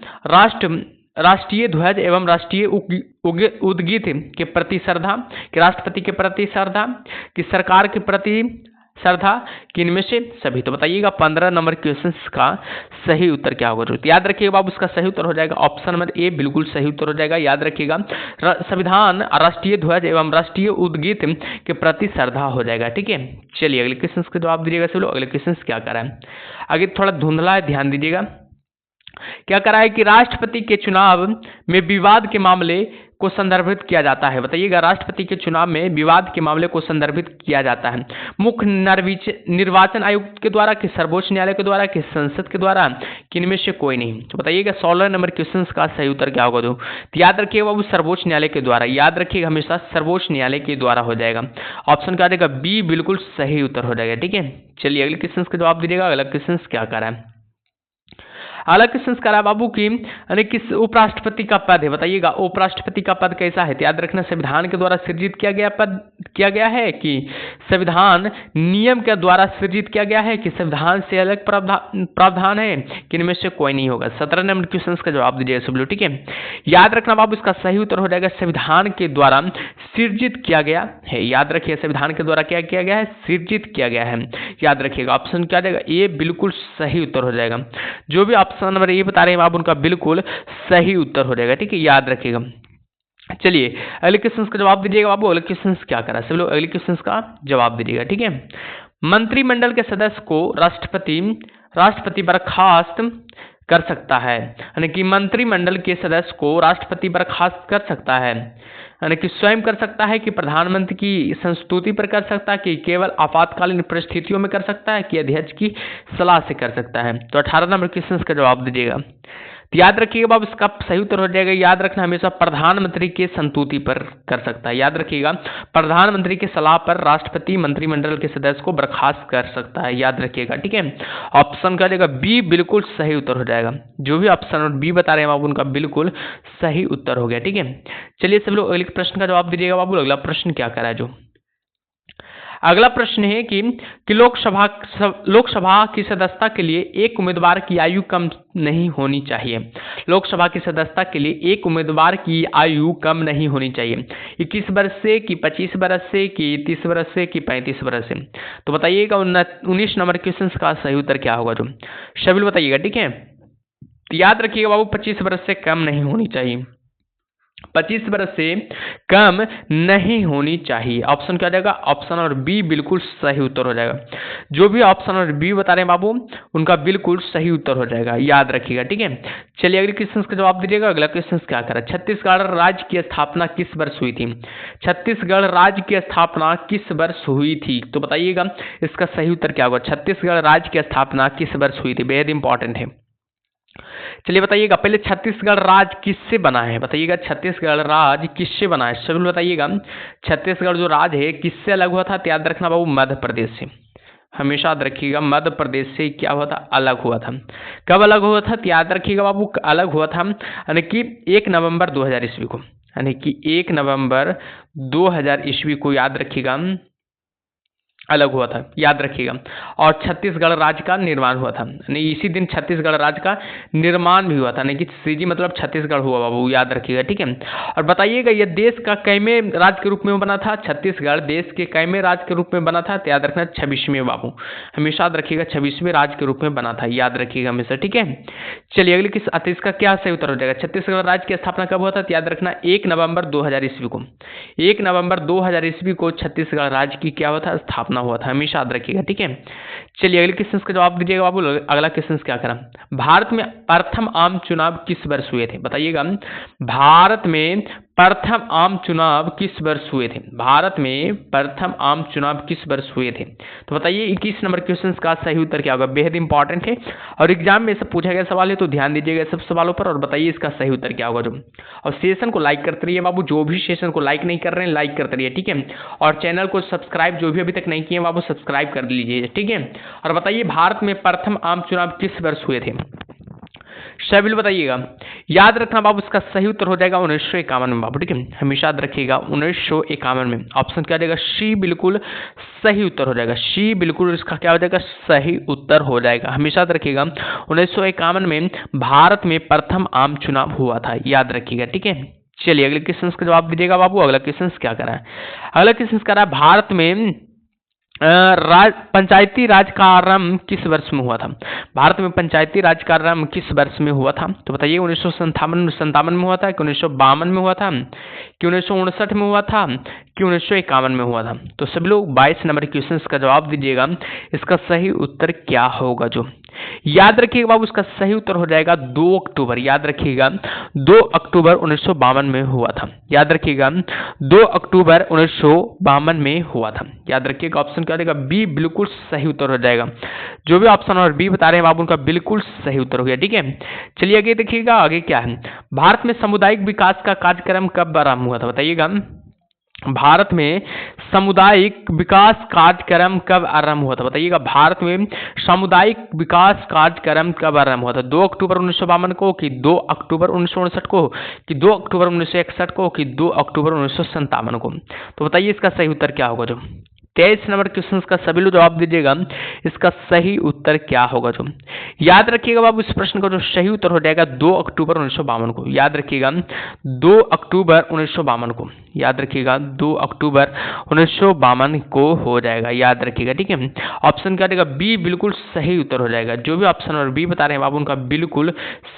राष्ट्रीय ध्वज एवं राष्ट्रीय उद्गीत के प्रति श्रद्धा, कि राष्ट्रपति के प्रति श्रद्धा, कि सरकार के प्रति श्रद्धा, कि इनमें से सभी। तो बताइएगा 15 नंबर क्वेश्चन का सही उत्तर क्या होगा? तो याद रखिएगा बाबू, उसका सही उत्तर हो जाएगा ऑप्शन नंबर ए, बिल्कुल सही उत्तर हो जाएगा। याद रखिएगा, संविधान, राष्ट्रीय ध्वज एवं राष्ट्रीय उद्गीत के प्रति श्रद्धा हो जाएगा, ठीक है। चलिए अगले क्वेश्चन का जवाब दीजिएगा सब लोग। अगले क्वेश्चन क्या कर रहा है, आगे थोड़ा धुंधला है, ध्यान दीजिएगा। क्या करा है कि राष्ट्रपति के चुनाव में विवाद के मामले को संदर्भित किया जाता है? बताइएगा, राष्ट्रपति के चुनाव में विवाद के मामले को संदर्भित किया जाता है मुख्य निर्वाचन आयुक्त के द्वारा, कि सर्वोच्च न्यायालय के द्वारा, कि संसद के द्वारा, कि इनमें से कोई नहीं। तो बताइएगा 16 नंबर क्वेश्चन का सही उत्तर क्या होगा? तो याद रखिएगा बाबू, सर्वोच्च न्यायालय के द्वारा। याद रखिएगा हमेशा सर्वोच्च न्यायालय के द्वारा हो जाएगा। ऑप्शन क्या देगा? बी बिल्कुल सही उत्तर हो जाएगा, ठीक है। चलिए अगले क्वेश्चन का जवाब दीजिएगा। अगला क्वेश्चन क्या कर रहा है, अगला क्वेश्चन करा बाबू की किस उपराष्ट्रपति का पद है? बताइएगा, उपराष्ट्रपति का पद कैसा है? तो याद रखना, संविधान के द्वारा सृजित किया गया है, कि संविधान नियम के द्वारा सृजित किया गया है, कि संविधान से अलग प्रावधान है, कि इनमें से कोई नहीं होगा। 17 नंबर क्वेश्चन का जवाब दीजिएगा सब लोग, ठीक है। याद रखना बाबू, इसका सही उत्तर हो जाएगा संविधान के द्वारा सृजित किया गया है। याद रखिए, संविधान के द्वारा क्या किया गया है? सृजित किया गया है। याद रखिएगा, ऑप्शन क्या जाएगा? ए बिल्कुल सही उत्तर हो जाएगा। जो भी ऑप्शन नंबर ये बता रहे हैं आप, उनका बिल्कुल सही उत्तर हो जाएगा, ठीक है। याद रखिएगा। चलिए अगले क्वेश्चन का जवाब दीजिएगा बाबू। अगले क्वेश्चन क्या करा सब लोग, अगले क्वेश्चन का जवाब दीजिएगा, ठीक है। मंत्रिमंडल के सदस्य को राष्ट्रपति बर्खास्त कर सकता है, यानी कि मंत्रिमंडल के सदस्य को राष्ट्रपति बर्खास्त कर सकता है, यानी कि स्वयं कर सकता है, कि प्रधानमंत्री की संस्तुति पर कर सकता है, कि केवल आपातकालीन परिस्थितियों में कर सकता है, कि अध्यक्ष की सलाह से कर सकता है। तो 18 नंबर क्वेश्चन का जवाब दीजिएगा। तो याद रखिएगा बाबू, इसका सही उत्तर हो जाएगा, याद रखना हमेशा प्रधानमंत्री के संस्तुति पर कर सकता है। याद रखिएगा, प्रधानमंत्री के सलाह पर राष्ट्रपति मंत्रिमंडल के सदस्य को बर्खास्त कर सकता है। याद रखिएगा, ठीक है। ऑप्शन क्या जाएगा? बी बिल्कुल सही उत्तर हो जाएगा। जो भी ऑप्शन बी बता रहे हैं बाबू, उनका बिल्कुल सही उत्तर हो गया, ठीक है। चलिए सब लोग अगले प्रश्न का जवाब दीजिएगा बाबू। अगला प्रश्न क्या करा है? जो अगला प्रश्न है कि लोकसभा की सदस्यता के लिए एक उम्मीदवार की आयु कम नहीं होनी चाहिए। लोकसभा की सदस्यता के लिए एक उम्मीदवार की आयु कम नहीं होनी चाहिए। 21 वर्ष से, कि 25 वर्ष से, कि 30 वर्ष से, कि 35 वर्ष से। तो बताइएगा 19 नंबर क्वेश्चन का सही उत्तर क्या होगा? जो सभी बताइएगा, ठीक है। तो याद रखिएगा बाबू, 25 वर्ष से कम नहीं होनी चाहिए। 25 वर्ष से कम नहीं होनी चाहिए। ऑप्शन क्या जाएगा? ऑप्शन नंबर बी बिल्कुल सही उत्तर हो जाएगा। जो भी ऑप्शन नंबर बी बता रहे हैं बाबू, उनका बिल्कुल सही उत्तर हो जाएगा। याद रखिएगा, ठीक है। चलिए अगले क्वेश्चन का जवाब दीजिएगा। अगला क्वेश्चन क्या करा? छत्तीसगढ़ राज्य की स्थापना किस वर्ष हुई थी? छत्तीसगढ़ राज्य की स्थापना किस वर्ष हुई थी? तो बताइएगा इसका सही उत्तर क्या होगा? छत्तीसगढ़ राज्य की स्थापना किस वर्ष हुई थी? बेहद इंपॉर्टेंट है। चलिए बताइएगा, पहले छत्तीसगढ़ राज्य किससे बना है? बताइएगा, छत्तीसगढ़ राज्य किससे बना है? सभी बताइएगा, छत्तीसगढ़ जो राज्य है किससे अलग हुआ था? तो याद रखना बाबू, मध्य प्रदेश से। हमेशा याद रखिएगा, मध्य प्रदेश से क्या हुआ था? अलग हुआ था। कब अलग हुआ था? तो याद रखिएगा बाबू, अलग हुआ था यानी कि 1 नवंबर 2000 ईस्वी को, यानी कि 1 नवंबर 2000 ईस्वी को। याद रखिएगा, अलग हुआ था, याद रखिएगा। और छत्तीसगढ़ राज्य का निर्माण हुआ था, नहीं इसी दिन छत्तीसगढ़ राज्य का निर्माण भी हुआ था, नहीं कि सीजी मतलब छत्तीसगढ़ हुआ बाबू, याद रखिएगा, ठीक है। और बताइएगा ये देश का कैवें राज्य के रूप में बना था, छत्तीसगढ़ देश के कैवें राज्य के रूप में बना था, तो याद रखना 26वें बाबू, हमेशा याद रखिएगा 26वें राज्य के रूप में बना था, याद रखिएगा हमेशा, ठीक है। चलिए अगले किस अतीस का क्या सही उत्तर हो जाएगा। छत्तीसगढ़ राज्य की स्थापना कब हुआ था, तो याद रखना 1 नवंबर 2000 ईस्वी को, 1 नवंबर 2000 ईस्वी को छत्तीसगढ़ राज्य की क्या हुआ था, स्थापना हुआ था, हमेशा याद रखिएगा, ठीक है। चलिए अगले क्वेश्चन का जवाब दीजिएगा बाबू। अगला क्वेश्चन क्या करा, भारत में प्रथम आम चुनाव किस वर्ष हुए थे, बताइएगा। भारत में प्रथम आम चुनाव किस वर्ष हुए थे, भारत में प्रथम आम चुनाव किस वर्ष हुए थे, तो बताइए 21 नंबर क्वेश्चन का सही उत्तर क्या होगा। बेहद इंपॉर्टेंट है और एग्जाम में सब पूछा गया सवाल है, तो ध्यान दीजिएगा सब सवालों पर और बताइए इसका सही उत्तर क्या होगा जो। और सेशन को लाइक करते रहिए बाबू, जो भी सेशन को लाइक नहीं कर रहे हैं लाइक करते रहिए, ठीक है। और चैनल को सब्सक्राइब जो भी अभी तक नहीं किए बाबू सब्सक्राइब कर लीजिए, ठीक है। और बताइए भारत में प्रथम आम चुनाव किस वर्ष हुए थे, सभी बताइएगा। याद रखना बाबू इसका सही उत्तर हो जाएगा 1951 में बाबू, ठीक है, हमेशा याद रखिएगा 1951 में। ऑप्शन क्या जाएगा, सी बिल्कुल सही उत्तर हो जाएगा, सी बिल्कुल इसका क्या हो जाएगा, सही उत्तर हो जाएगा, हमेशा याद रखिएगा 1951 में भारत में प्रथम आम चुनाव हुआ था, याद रखिएगा, ठीक है। चलिए अगले क्वेश्चन का जवाब दीजिएगा बाबू। अगला क्वेश्चन क्या करा है, अगला क्वेश्चन कह रहा है भारत में पंचायती राज का आरंभ किस वर्ष में हुआ था, भारत में पंचायती राज का आरंभ किस वर्ष में हुआ था, तो बताइए 1957 में हुआ था कि 1952 में हुआ था कि 1959 में हुआ था कि 1951 में हुआ था। तो सभी लोग 22 नंबर क्वेश्चन का जवाब दीजिएगा, इसका सही उत्तर क्या होगा जो। याद रखिएगा बाबू इसका सही उत्तर हो जाएगा 2 अक्टूबर, याद रखिएगा 2 अक्टूबर 1952 में हुआ था, याद रखिएगा 2 अक्टूबर 1952 में हुआ था, याद रखिएगा। ऑप्शन क्या रहेगा, बी बिल्कुल सही उत्तर हो जाएगा। जो भी ऑप्शन और बी बता रहे हैं बाबू उनका बिल्कुल सही उत्तर हो गया, ठीक है। चलिए आगे देखिएगा, आगे क्या है, भारत में सामुदायिक विकास का कार्यक्रम कब आरंभ हुआ था, बताइएगा। भारत में सामुदायिक विकास कार्यक्रम कब आरंभ हुआ था, बताइएगा। भारत में सामुदायिक विकास कार्यक्रम कब आरंभ हुआ था, 2 अक्टूबर 1952 को कि 2 अक्टूबर 1959 को कि 2 अक्टूबर 1961 को कि 2 अक्टूबर 1957 को, तो बताइए इसका सही उत्तर क्या होगा जो। 23 नंबर क्वेश्चन का सभी लोग जवाब दीजिएगा, इसका सही उत्तर क्या होगा जो। याद रखिएगा बाबू इस प्रश्न का जो सही उत्तर हो जाएगा 2 अक्टूबर 1952 को, याद रखिएगा 2 अक्टूबर 1952 को, याद रखिएगा 2 अक्टूबर 1952 को हो जाएगा, याद रखिएगा, ठीक है। ऑप्शन क्या रहेगा, बी बिल्कुल सही उत्तर हो जाएगा। जो भी ऑप्शन और बी बता रहे हैं बाबू उनका बिल्कुल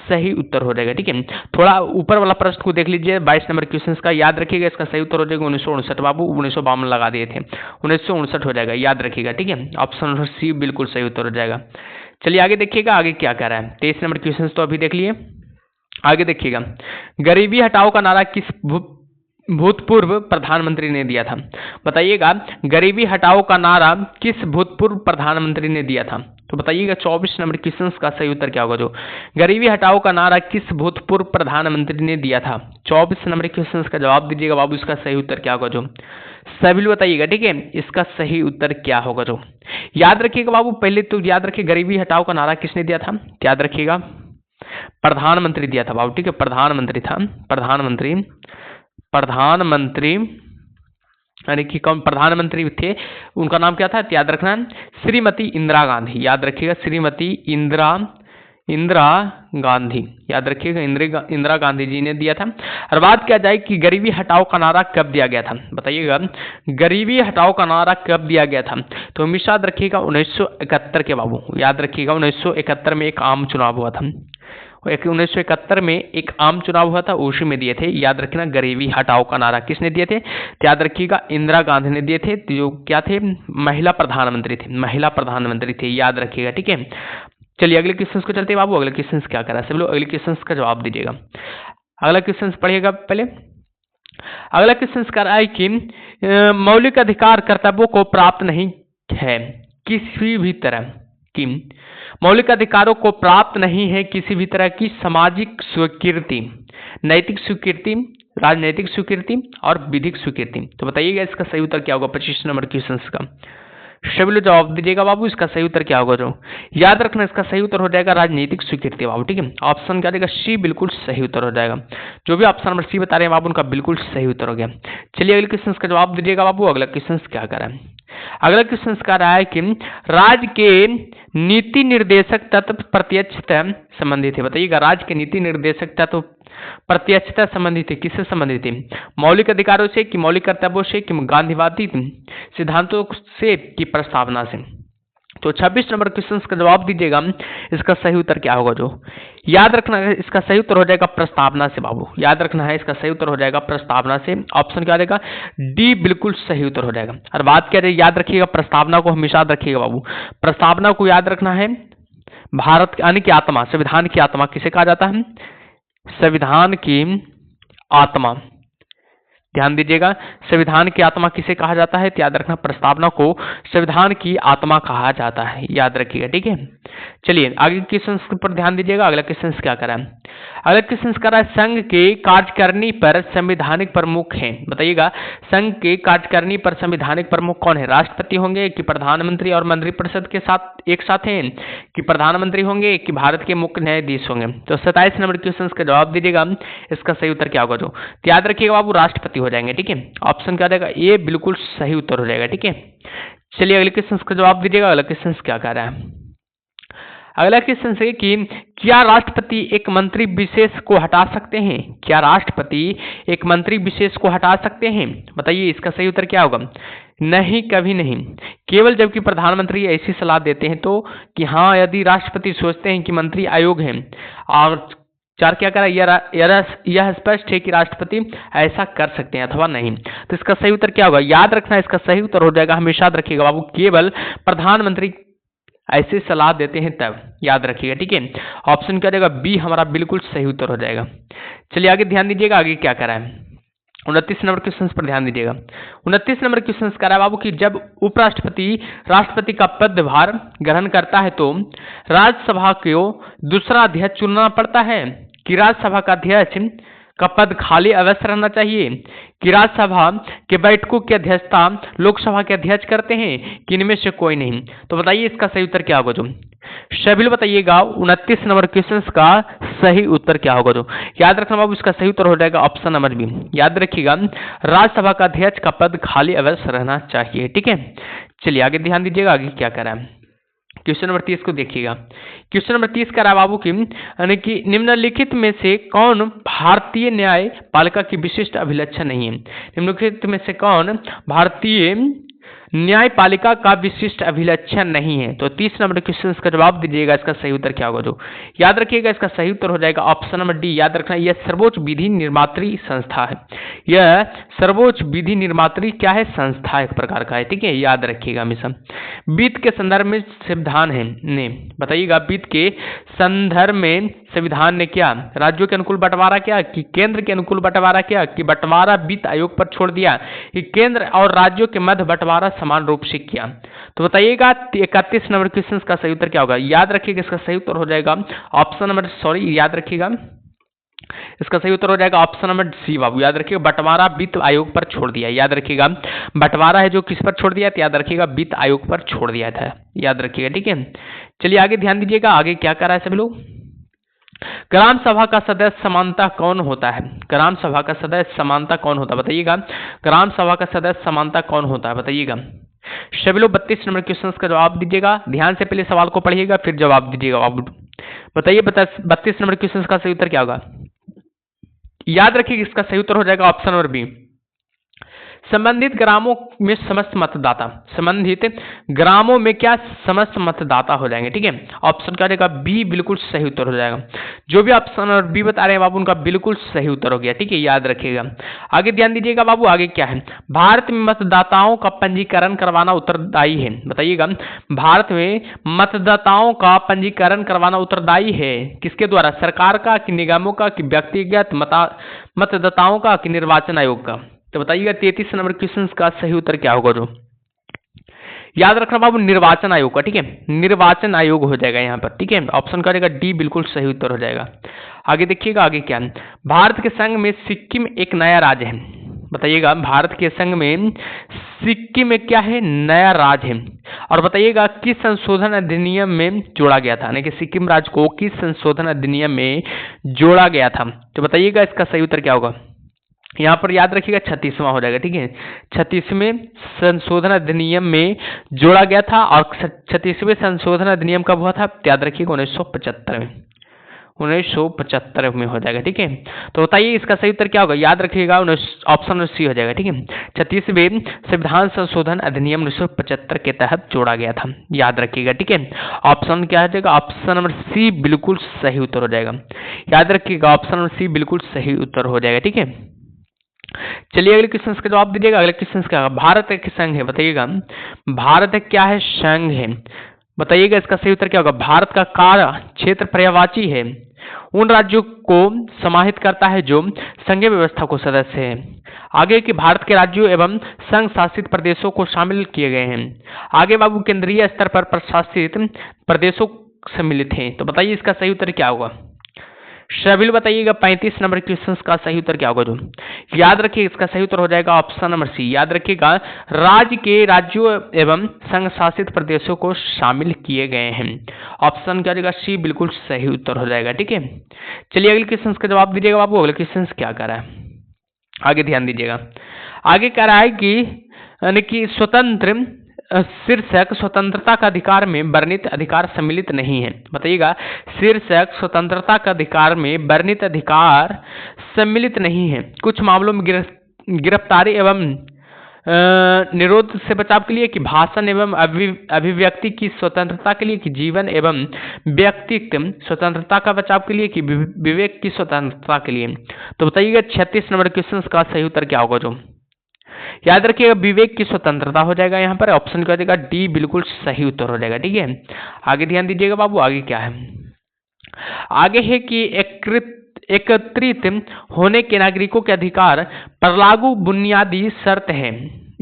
सही उत्तर हो जाएगा, ठीक है। थोड़ा ऊपर वाला प्रश्न को देख लीजिए 22 नंबर क्वेश्चन का, याद रखिएगा इसका सही उत्तर हो जाएगा 1959 बाबू, 1952 लगा दिए थे, 1959 हो जाएगा, याद रखिएगा, ठीक है। ऑप्शन सी बिल्कुल सही उत्तर हो जाएगा। चलिए आगे देखिएगा, आगे क्या कह रहा है। 23 नंबर क्वेश्चन तो अभी देख लिए, आगे देखिएगा। गरीबी हटाओ का नारा किस भूतपूर्व प्रधानमंत्री ने दिया था, बताइएगा। गरीबी हटाओ का नारा किस भूतपूर्व प्रधानमंत्री ने दिया था, तो बताइएगा 24 नंबर क्वेश्चन का सही उत्तर क्या होगा जो। गरीबी हटाओ का नारा किस भूतपूर्व प्रधानमंत्री ने दिया था, 24 नंबर क्वेश्चन का जवाब दीजिएगा बाबू, इसका सही उत्तर क्या होगा जो। सभी लोग बताइएगा, ठीक है, इसका सही उत्तर क्या होगा जो। याद रखिएगा बाबू, पहले तो याद रखिए गरीबी हटाओ का नारा किसने दिया था, याद रखिएगा प्रधानमंत्री दिया था बाबू, ठीक है, प्रधानमंत्री था, प्रधानमंत्री यानी कि कौन प्रधानमंत्री थे, उनका नाम क्या था, याद रखना श्रीमती इंदिरा गांधी, याद रखिएगा श्रीमती इंदिरा गांधी, याद रखिएगा इंदिरा गांधी जी ने दिया था। और बात क्या जाए कि गरीबी हटाओ का नारा कब दिया गया था, बताइएगा गरीबी हटाओ का नारा कब दिया गया था, तो हमेशा याद रखिएगा 1971 के बाबू, याद रखिएगा 1971 में एक आम चुनाव हुआ था, 1971 में एक आम चुनाव हुआ था, उसी में दिए थे, याद रखना गरीबी हटाओ का नारा किसने दिए थे, याद रखिएगा इंदिरा गांधी ने दिए थे, जो क्या थे, महिला प्रधानमंत्री थे, महिला प्रधानमंत्री थे, याद रखिएगा, ठीक है। चलिए अगले क्वेश्चन को चलते हैं बाबू। अगले क्वेश्चन क्या करा सब लोग, अगले क्वेश्चन का जवाब दीजिएगा। अगला क्वेश्चन पढ़िएगा पहले। अगला क्वेश्चन कह रहा है कि मौलिक अधिकार कर्तव्यों को प्राप्त नहीं है किसी भी तरह की, मौलिक अधिकारों को प्राप्त नहीं है किसी भी तरह की सामाजिक स्वीकृति, नैतिक स्वीकृति, राजनीतिक स्वीकृति और विधिक स्वीकृति, तो बताइएगा इसका सही उत्तर क्या होगा 25 नंबर क्वेश्चन का। सभी लोग जवाब दीजिएगा बाबू, इसका सही उत्तर क्या होगा जो? याद रखना इसका सही उत्तर हो जाएगा राजनीतिक स्वीकृति बाबू, ठीक है। ऑप्शन क्या देगा? सी बिल्कुल सही उत्तर हो जाएगा। जो भी ऑप्शन नंबर सी बता रहे हैं बाबू उनका बिल्कुल सही उत्तर हो गया। चलिए अगले क्वेश्चन का जवाब दीजिएगा बाबू। अगला क्वेश्चन क्या कर रहा है? अगला क्वेश्चन कह रहा है कि राज्य के नीति निर्देशक तत्व प्रत्यक्षता संबंधित है। बताइएगा, राज्य के नीति निर्देशक तत्व प्रत्यक्षता संबंधित है, किससे संबंधित है? मौलिक अधिकारों से, कि मौलिक कर्तव्यों से, कि गांधीवादी सिद्धांतों से, कि प्रस्तावना से? तो 26 नंबर क्वेश्चन का जवाब दीजिएगा, इसका सही उत्तर क्या होगा जो? याद रखना है इसका सही उत्तर हो जाएगा प्रस्तावना से बाबू। याद रखना है इसका सही उत्तर हो जाएगा प्रस्तावना से। ऑप्शन क्या देगा? डी बिल्कुल सही उत्तर हो जाएगा। और बात क्या है, याद रखिएगा प्रस्तावना को हमेशा याद रखिएगा बाबू। प्रस्तावना को याद रखना है। भारत यानी कि आत्मा, संविधान की आत्मा किसे कहा जाता है? संविधान की आत्मा, ध्यान दीजिएगा, संविधान की आत्मा किसे कहा जाता है? तो याद रखना प्रस्तावना को संविधान की आत्मा कहा जाता है, याद रखिएगा, ठीक है। चलिए आगे क्वेश्चन पर ध्यान दीजिएगा। अगला क्वेश्चन क्या करा है? अगला क्वेश्चन करा है संघ के कार्यकारिणी पर संवैधानिक प्रमुख हैं। बताइएगा, संघ के कार्यकारिणी पर संवैधानिक प्रमुख कौन है? राष्ट्रपति होंगे, कि प्रधानमंत्री और मंत्रिपरिषद के साथ एक साथ हैं, कि प्रधानमंत्री होंगे, कि भारत के मुख्य न्यायाधीश होंगे? तो 27 नंबर क्वेश्चन का जवाब दीजिएगा, इसका सही उत्तर क्या होगा जो? तो याद रखिएगा बाबू राष्ट्रपति हो जाएंगे, ठीक है। ऑप्शन क्या देगा? ये बिल्कुल सही उत्तर हो जाएगा, ठीक है। चलिए अगले क्वेश्चन का जवाब दीजिएगा। अगला क्वेश्चन क्या कह रहा है? अगला क्वेश्चन है कि क्या राष्ट्रपति एक मंत्री विशेष को हटा सकते हैं? क्या राष्ट्रपति एक मंत्री विशेष को हटा सकते हैं? बताइए इसका सही उत्तर क्या होगा? नहीं, कभी नहीं। केवल जबकि प्रधानमंत्री ऐसी सलाह देते हैं तो, कि हाँ यदि राष्ट्रपति सोचते हैं कि मंत्री आयोग है। और चार क्या करा, यह स्पष्ट है कि राष्ट्रपति ऐसा कर सकते हैं अथवा नहीं। तो इसका सही उत्तर क्या होगा? याद रखना इसका सही उत्तर हो जाएगा, हमेशा याद रखिएगा बाबू, केवल प्रधानमंत्री ऐसे सलाह देते हैं तब, याद रखिएगा, ठीक है। ऑप्शन क्या देगा? बी हमारा बिल्कुल सही उत्तर हो जाएगा। चलिए आगे ध्यान दीजिएगा, आगे क्या करा है? 29 नंबर क्वेश्चन पर ध्यान दीजिएगा। 29 नंबर क्वेश्चन कह रहा है बाबू कि जब उपराष्ट्रपति राष्ट्रपति का पदभार ग्रहण करता है तो राज्यसभा को दूसरा अध्यक्ष चुनना पड़ता है, कि राज्यसभा का अध्यक्ष का पद खाली अवश्य रहना चाहिए, कि राज्यसभा के बैठकों की अध्यक्षता लोकसभा के अध्यक्ष करते हैं, कि इनमें से कोई नहीं? तो बताइए इसका सही उत्तर क्या होगा जो? सभी लोग बताइएगा 29 नंबर क्वेश्चन का सही उत्तर क्या होगा जो? याद रखना बाबू इसका सही उत्तर हो जाएगा ऑप्शन नंबर बी। याद रखिएगा राज्यसभा का अध्यक्ष का पद खाली अवश्य रहना चाहिए, ठीक है। चलिए आगे ध्यान दीजिएगा, आगे क्या कर रहा है? क्वेश्चन नंबर 30 को देखिएगा। क्वेश्चन नंबर 30 कह रहा है बाबू की, यानी कि निम्नलिखित में से कौन भारतीय न्यायपालिका की विशिष्ट अभिलक्षण नहीं है? निम्नलिखित में से कौन भारतीय न्यायपालिका का विशिष्ट अभिलक्षण नहीं है? तो 30 नंबर क्वेश्चन का जवाब दीजिएगा, इसका सही उत्तर क्या होगा जो? याद रखिएगा इसका सही उत्तर हो जाएगा ऑप्शन नंबर डी। याद रखना यह सर्वोच्च विधि निर्मात्री संस्था है। यह सर्वोच्च विधि निर्मात्री क्या है? संस्था एक प्रकार का है, ठीक है, याद रखिएगा हमेशा। वित्त के संदर्भ में संविधान है ने, बताइएगा वित्त के संदर्भ में संविधान ने क्या राज्यों के अनुकूल बंटवारा किया, कि केंद्र के अनुकूल बंटवारा किया, कि बंटवारा वित्त आयोग पर छोड़ दिया, कि केंद्र और राज्यों के मध्य बंटवारा समान रूप से किया? तो बताइएगा 31 नंबर क्वेश्चन का सही उत्तर क्या होगा? याद रखिएगा इसका सही उत्तर हो जाएगा ऑप्शन नंबर याद रखिएगा इसका सही उत्तर हो जाएगा ऑप्शन नंबर सी बाबू। याद रखिएगा बंटवारा वित्त आयोग पर छोड़ दिया। याद रखिएगा बंटवारा है जो किस पर छोड़ दिया? तो याद रखिएगा वित्त आयोग पर छोड़ दिया था, याद रखिएगा, ठीक है। चलिए आगे ध्यान दीजिएगा, आगे क्या कर रहा है सभी लोग? ग्राम सभा का सदस्य समानता कौन होता है? ग्राम सभा का सदस्य समानता कौन होता है? बताइएगा ग्राम सभा का सदस्य समानता कौन होता है? बताइएगा सभी लोग 32 नंबर क्वेश्चन का जवाब दीजिएगा। ध्यान से पहले सवाल को पढ़िएगा फिर जवाब दीजिएगा बाबू। बताइए 32 नंबर क्वेश्चन का सही उत्तर क्या होगा? याद रखिए इसका सही उत्तर हो जाएगा ऑप्शन नंबर बी। संबंधित ग्रामों में समस्त मतदाता, संबंधित ग्रामों में क्या समस्त मतदाता हो जाएंगे, ठीक है। ऑप्शन क्या रहेगा? बी बिल्कुल सही उत्तर हो जाएगा। जो भी ऑप्शन और बी बता रहे हैं बाबू उनका बिल्कुल सही उत्तर हो गया, ठीक है, याद रखिएगा। आगे ध्यान दीजिएगा बाबू, आगे क्या है? भारत में मतदाताओं का पंजीकरण करवाना उत्तरदायी है। बताइएगा भारत में मतदाताओं का पंजीकरण करवाना उत्तरदायी है किसके द्वारा? सरकार का, कि निगमों का, कि व्यक्तिगत मतदाताओं का, कि निर्वाचन आयोग का? तो बताइएगा 33 नंबर क्वेश्चन का सही उत्तर क्या होगा जो? याद रखना बाबू निर्वाचन आयोग का, ठीक है, निर्वाचन आयोग हो जाएगा यहाँ पर, ठीक है। ऑप्शन का रहेगा डी बिल्कुल सही उत्तर हो जाएगा। आगे देखिएगा आगे क्या है? भारत के संघ में सिक्किम एक नया राज्य है। बताइएगा भारत के संघ में सिक्किम में क्या है, नया राज्य है। और बताइएगा किस संशोधन अधिनियम में जोड़ा गया था, यानी कि सिक्किम राज्य को किस संशोधन अधिनियम में जोड़ा गया था। तो बताइएगा इसका सही उत्तर क्या होगा। यहाँ पर याद रखिएगा 36वां हो जाएगा, ठीक है। 36वें संशोधन अधिनियम में जोड़ा गया था और 36वें संशोधन अधिनियम कब हुआ था, याद रखिएगा 1975 में, 1975 में हो जाएगा, ठीक है। तो बताइए इसका सही उत्तर क्या होगा, याद रखिएगा ऑप्शन सी हो जाएगा, ठीक है। 36वें संविधान संशोधन अधिनियम 1975 के तहत जोड़ा गया था, याद रखिएगा, ठीक है। ऑप्शन क्या हो जाएगा, ऑप्शन नंबर सी बिल्कुल सही उत्तर हो जाएगा, याद रखिएगा ऑप्शन नंबर सी बिल्कुल सही उत्तर हो जाएगा, ठीक है। चलिए अगले क्वेश्चन का जवाब दीजिएगा। अगले क्वेश्चन क्या है, भारत एक संघ है, बताइएगा भारत क्या है, संघ है। बताइएगा इसका सही उत्तर क्या होगा। भारत का कार्य क्षेत्र पर्यायवाची है, उन राज्यों को समाहित करता है जो संघीय व्यवस्था को सदस्य है। आगे कि भारत के राज्यों एवं संघ शासित प्रदेशों को शामिल किए गए हैं। आगे बाबू केंद्रीय स्तर पर प्रशासित प्रदेशों सम्मिलित हैं। तो बताइए इसका सही उत्तर क्या होगा। शबिल बताइएगा 35 नंबर क्वेश्चन का सही उत्तर क्या होगा। जो याद रखिए इसका सही उत्तर हो जाएगा ऑप्शन नंबर सी। याद रखिएगा राज्य के राज्यों एवं संघ शासित प्रदेशों को शामिल किए गए हैं। ऑप्शन क्या हो जाएगा, सी बिल्कुल सही उत्तर हो जाएगा, ठीक है। चलिए अगले क्वेश्चन का जवाब दीजिएगा बाबू। अगले क्वेश्चन क्या कर रहा है, आगे ध्यान दीजिएगा। आगे कह रहा है कि यानी कि स्वतंत्र शीर्षक स्वतंत्रता का अधिकार में वर्णित अधिकार सम्मिलित नहीं है। बताइएगा शीर्षक स्वतंत्रता का अधिकार में वर्णित अधिकार सम्मिलित नहीं है। कुछ मामलों में गिरफ्तारी एवं निरोध से बचाव के लिए, कि भाषण एवं अभिव्यक्ति की स्वतंत्रता के लिए, कि जीवन एवं व्यक्तित्व स्वतंत्रता का बचाव के लिए, कि विवेक की स्वतंत्रता के लिए। तो बताइएगा 36 नंबर क्वेश्चन का सही उत्तर क्या होगा। जो याद रखिएगा विवेक की स्वतंत्रता हो जाएगा, यहाँ पर ऑप्शन क्या हो जाएगा, डी बिल्कुल सही उत्तर हो जाएगा, ठीक है। आगे ध्यान दीजिएगा बाबू। आगे क्या है, आगे है कि एकत्रित होने के नागरिकों के अधिकार पर लागू बुनियादी शर्त है।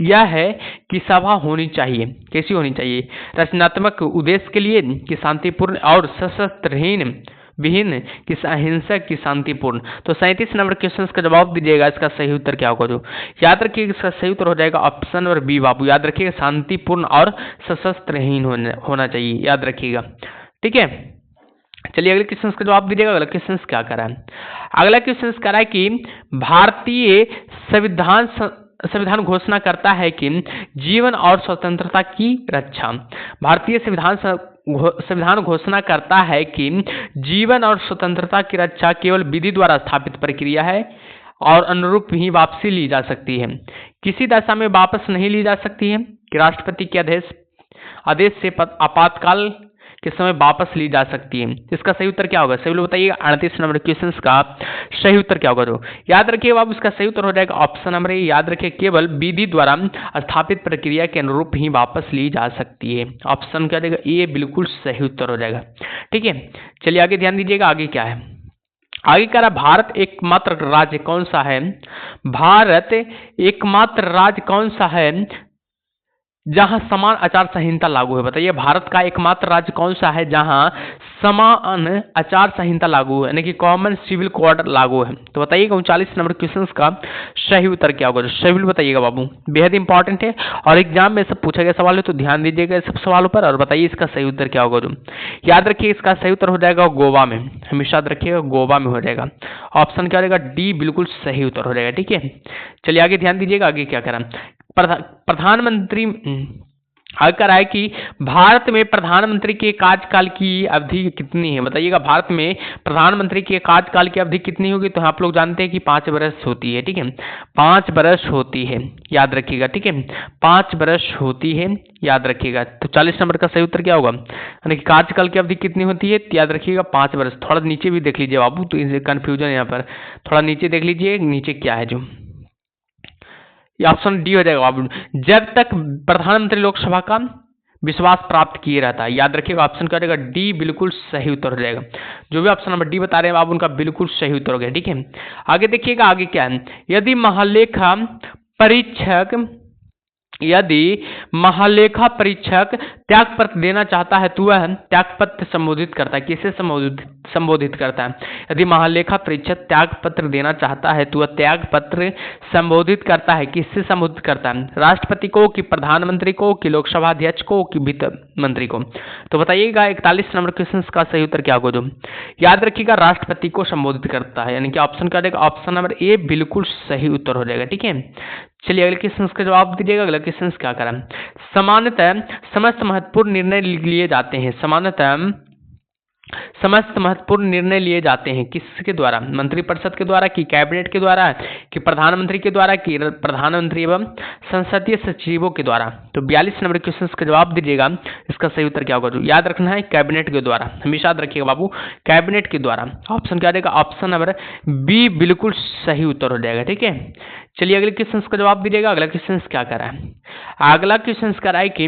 यह है कि सभा होनी चाहिए, कैसी होनी चाहिए, रचनात्मक उद्देश्य के लिए, कि शांतिपूर्ण और सशस्त्रहीन विहीन, कि अहिंसक, की शांतिपूर्ण। तो 37 नंबर क्वेश्चन का जवाब दीजिएगा। इसका सही उत्तर क्या होगा। जो याद रखिएगा इसका सही उत्तर हो जाएगा ऑप्शन नंबर बी बाबू। याद रखिएगा शांतिपूर्ण और सशस्त्रहीन होना चाहिए, याद रखिएगा, ठीक है। चलिए अगले क्वेश्चन का जवाब दीजिएगा। अगला क्वेश्चन क्या कर रहा है, अगला क्वेश्चन कह रहा है कि भारतीय संविधान घोषणा करता है कि जीवन और स्वतंत्रता की रक्षा। भारतीय संविधान घोषणा करता है कि जीवन और स्वतंत्रता की रक्षा केवल विधि द्वारा स्थापित प्रक्रिया है और अनुरूप ही वापसी ली जा सकती है, किसी दशा में वापस नहीं ली जा सकती है, कि राष्ट्रपति के आदेश से आपातकाल के समय वापस ली जा सकती है। इसका सही उत्तर क्या होगा, सही लोग बताइएगा। 38 नंबर क्वेश्चन का सही उत्तर क्या होगा। जो याद रखिए बाबू इसका सही उत्तर हो जाएगा ऑप्शन नंबर ए। याद रखिए केवल विधि द्वारा स्थापित प्रक्रिया के अनुरूप ही वापस ली जा सकती है। ऑप्शन क्या देगा, ए बिल्कुल सही उत्तर हो जाएगा, ठीक है। चलिए आगे ध्यान दीजिएगा। आगे क्या है, आगे कह रहा भारत एकमात्र राज्य कौन सा है, भारत एकमात्र राज्य कौन सा है जहां समान आचार संहिता लागू है। बताइए भारत का एकमात्र राज्य कौन सा है जहां समान आचार संहिता लागू है, यानी कि कॉमन सिविल कोड लागू है। तो बताइएगा 39 नंबर क्वेश्चन का सही उत्तर क्या होगा। सही बताइएगा बाबू, बेहद इंपॉर्टेंट है और एग्जाम में सब पूछा गया सवाल है, तो ध्यान दीजिएगा सब सवालों पर और बताइए इसका सही उत्तर क्या होगा। जो याद रखिए इसका सही उत्तर हो जाएगा गोवा में, हमेशा याद रखिएगा गोवा में हो जाएगा। ऑप्शन क्या हो जाएगा, डी बिल्कुल सही उत्तर हो जाएगा, ठीक है। चलिए आगे ध्यान दीजिएगा। आगे क्या करा, प्रधानमंत्री आकर है कि भारत में प्रधानमंत्री के कार्यकाल की अवधि कितनी है। बताइएगा भारत में प्रधानमंत्री के कार्यकाल की अवधि कितनी होगी। तो आप लोग जानते हैं कि 5 वर्ष होती है, ठीक है, 5 वर्ष होती है, याद रखिएगा, ठीक है, 5 वर्ष होती है, याद रखिएगा। तो 40 नंबर का सही उत्तर क्या होगा, यानी कि कार्यकाल की अवधि कितनी होती है, याद रखिएगा 5 वर्ष। थोड़ा नीचे भी देख लीजिए बाबू, तो इसे कन्फ्यूजन यहाँ पर थोड़ा नीचे देख लीजिए, नीचे क्या है। जो ऑप्शन डी हो जाएगा बाबू, जब तक प्रधानमंत्री लोकसभा का विश्वास प्राप्त किए रहता है। याद रखिएगा ऑप्शन क्या हो जाएगा, डी बिल्कुल सही उत्तर हो जाएगा। जो भी ऑप्शन नंबर डी बता रहे हैं बाबू उनका बिल्कुल सही उत्तर हो गया, ठीक है। आगे देखिएगा आगे क्या है, यदि महालेखा परीक्षक यदि महालेखा परीक्षक त्यागपत्र देना चाहता है तो वह त्यागपत्र संबोधित करता है। किसे संबोधित करता है? यदि महालेखा परीक्षक त्यागपत्र देना चाहता है तो वह त्यागपत्र संबोधित करता है। किससे संबोधित करता है? राष्ट्रपति को, कि प्रधानमंत्री को, कि लोकसभा अध्यक्ष को, कि वित्त मंत्री को? तो बताइएगा 41 नंबर क्वेश्चन का सही उत्तर क्या होगा? जो याद रखिएगा राष्ट्रपति को संबोधित करता है, यानी कि ऑप्शन क्या देगा? ऑप्शन नंबर ए बिल्कुल सही उत्तर हो जाएगा। ठीक है, चलिए अगले क्वेश्चन का जवाब दीजिएगा। अगला क्वेश्चन क्या करें? सामान्यतः समस्त महत्वपूर्ण निर्णय लिए जाते हैं। सामान्यतः समस्त महत्वपूर्ण निर्णय लिए जाते हैं किसके द्वारा? मंत्रिपरिषद के द्वारा, कि कैबिनेट के द्वारा, कि प्रधानमंत्री के द्वारा, कि प्रधानमंत्री एवं संसदीय सचिवों के द्वारा? तो 42 नंबर क्वेश्चन का जवाब दीजिएगा। इसका सही उत्तर क्या होगा? जो याद रखना है कैबिनेट के द्वारा, हमेशा याद रखिएगा बाबू, कैबिनेट के द्वारा। ऑप्शन क्या देगा? ऑप्शन नंबर बी बिल्कुल सही उत्तर हो जाएगा। ठीक है, चलिए अगले क्वेश्चन का जवाब दीजिएगा। अगला क्वेश्चन क्या कर रहा है? अगला क्वेश्चन कर रहा है कि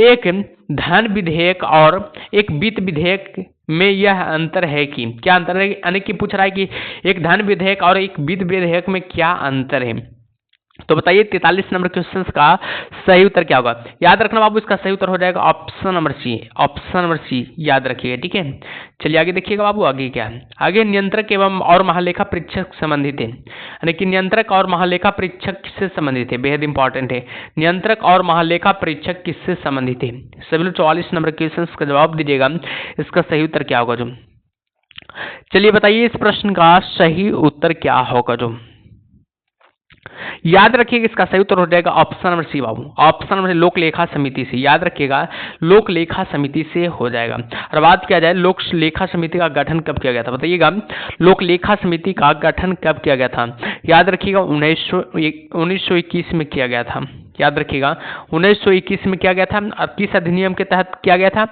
एक धन विधेयक और एक वित्त विधेयक में यह अंतर है कि क्या अंतर है? यानी कि पूछ रहा है कि एक धन विधेयक और एक वित्त विधेयक में क्या अंतर है? तो बताइए 43 नंबर क्वेश्चन का सही उत्तर क्या होगा? याद रखना बाबू, इसका सही उत्तर हो जाएगा option number C. Option number C याद रखिएगा। ठीक है, चलिए आगे देखिएगा बाबू, आगे क्या है? आगे नियंत्रक एवं और महालेखा परीक्षक संबंधित है, यानी कि नियंत्रक और महालेखा परीक्षक किससे संबंधित है? बेहद इंपॉर्टेंट है, नियंत्रक और महालेखा परीक्षक किससे संबंधित है? सभी लोग 44 नंबर क्वेश्चन का जवाब दीजिएगा। इसका सही उत्तर क्या होगा? जो चलिए बताइए इस प्रश्न का सही उत्तर क्या होगा? जो याद रखिएगा इसका सही उत्तर हो जाएगा ऑप्शन नंबर सी बाबू। ऑप्शन नंबर लोक लेखा समिति से, याद रखिएगा लोक लेखा समिति से हो जाएगा। और बात किया जाए लोक लेखा समिति का गठन कब किया गया था? बताइएगा लोक लेखा समिति का गठन कब किया गया था? याद रखिएगा 1921 में किया गया था। याद रखिएगा 1921 में किया गया था। और किस अधिनियम के तहत किया गया था?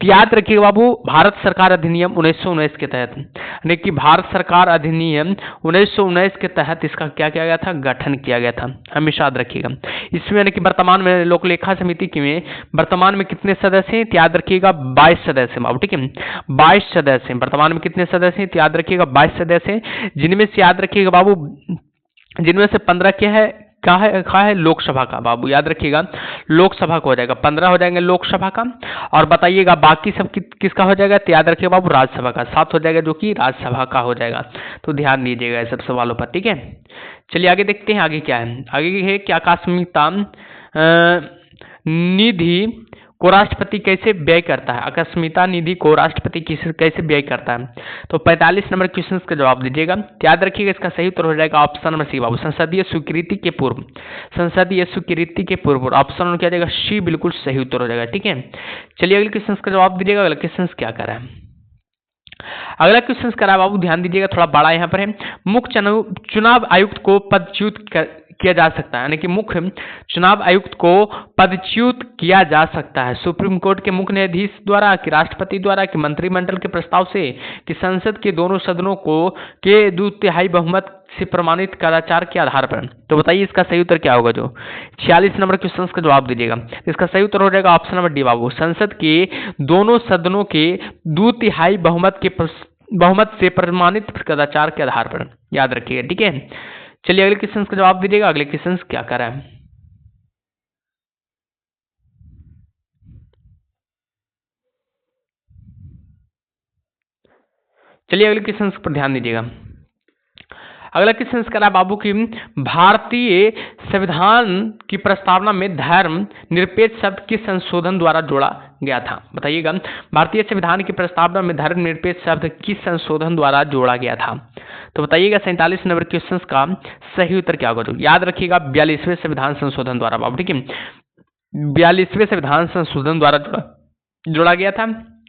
याद रखिएगा बाबू भारत सरकार अधिनियम 1919 के तहत, यानी कि भारत सरकार अधिनियम 1919 के तहत इसका क्या किया गया था? गठन किया गया था। हमेशा याद रखिएगा। इसमें यानी कि वर्तमान में लोक लेखा समिति में वर्तमान में कितने सदस्य हैं? याद रखिएगा 22 सदस्य हैं बाबू। ठीक है, 22 सदस्य हैं। वर्तमान में कितने सदस्य हैं? याद रखिएगा 22 सदस्य हैं, जिनमें से याद रखिएगा बाबू, जिनमें से 15 क्या है लोकसभा का बाबू। याद रखिएगा लोकसभा का हो जाएगा, 15 हो जाएंगे लोकसभा का। और बताइएगा बाकी सब किसका हो जाएगा? तो याद रखिएगा बाबू राज्यसभा का 7 हो जाएगा, जो कि राज्यसभा का हो जाएगा। तो ध्यान दीजिएगा इस सब सवालों पर। ठीक है, चलिए आगे देखते हैं आगे क्या है। आगे है कि आकस्मिकता निधि को राष्ट्रपति कैसे व्यय करता है? आकस्मिकता निधि को राष्ट्रपति कैसे व्यय करता है? तो 45 नंबर क्वेश्चन का जवाब दीजिएगा। याद रखिएगा इसका सही उत्तर हो जाएगा ऑप्शन नंबर सी बाबू, संसदीय स्वीकृति के पूर्व। संसदीय स्वीकृति के पूर्व ऑप्शन नंबर क्या जाएगा? सी बिल्कुल सही उत्तर हो जाएगा। ठीक है, चलिए अगले क्वेश्चन का जवाब दीजिएगा। अगला क्वेश्चन क्या कर रहा है? अगला क्वेश्चन करा बाबू, ध्यान दीजिएगा, थोड़ा बड़ा यहाँ पर है। मुख्य चुनाव आयुक्त को पदच्युत किया जा सकता है, यानी कि मुख्य चुनाव आयुक्त को पदच्युत किया जा सकता है सुप्रीम कोर्ट के मुख्य न्यायाधीश द्वारा, कि राष्ट्रपति द्वारा, कि मंत्रिमंडल के प्रस्ताव से, कि संसद के दोनों सदनों को के 2/3 बहुमत से प्रमाणित कदाचार के आधार पर। तो बताइए इसका सही उत्तर क्या होगा? जो 46 नंबर क्वेश्चन का जवाब दीजिएगा। इसका सही उत्तर हो जाएगा ऑप्शन नंबर डी बाबू, संसद के दोनों सदनों के 2/3 बहुमत से प्रमाणित कदाचार के आधार पर। याद रखिएगा। ठीक है, चलिए अगले क्वेश्चन का जवाब दीजिएगा। अगले क्वेश्चन क्या कर रहा है? चलिए अगले क्वेश्चन पर ध्यान दीजिएगा। अगला क्वेश्चन करा बाबू की भारतीय संविधान की प्रस्तावना में धर्म निरपेक्ष शब्द किस संशोधन द्वारा जोड़ा गया था? बताइएगा भारतीय संविधान की प्रस्तावना में धर्म निरपेक्ष शब्द किस संशोधन द्वारा जोड़ा गया था? तो बताइएगा 47 नंबर क्वेश्चन का सही उत्तर क्या होगा? याद रखिएगा 42वें संविधान संशोधन द्वारा बाबू। ठीक है, 42वें संविधान संशोधन द्वारा जोड़ा गया था।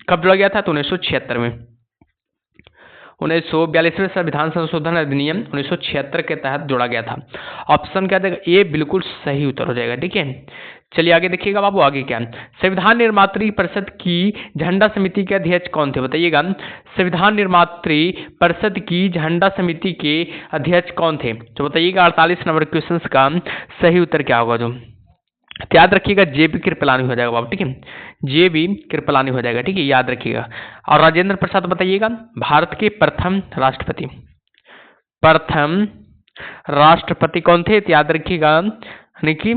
कब जोड़ा गया था? तो 1976 में। 1942वें संविधान संशोधन अधिनियम 1976 के तहत जोड़ा गया था। ऑप्शन क्या देगा? ए बिल्कुल सही उत्तर हो जाएगा। ठीक है, चलिए आगे देखिएगा बाबू। आगे क्या? संविधान निर्मात्री परिषद की झंडा समिति के अध्यक्ष कौन थे? बताइएगा संविधान निर्मात्री परिषद की झंडा समिति के अध्यक्ष कौन थे? तो बताइएगा 48 नंबर क्वेश्चन का सही उत्तर क्या होगा? जो याद रखिएगा जेबी कृपलानी हो जाएगा बाबू। ठीक है, जेबी कृपलानी हो जाएगा। ठीक है, याद रखिएगा। और राजेंद्र प्रसाद बताइएगा भारत के प्रथम राष्ट्रपति। प्रथम राष्ट्रपति कौन थे? याद रखिएगा, यानी कि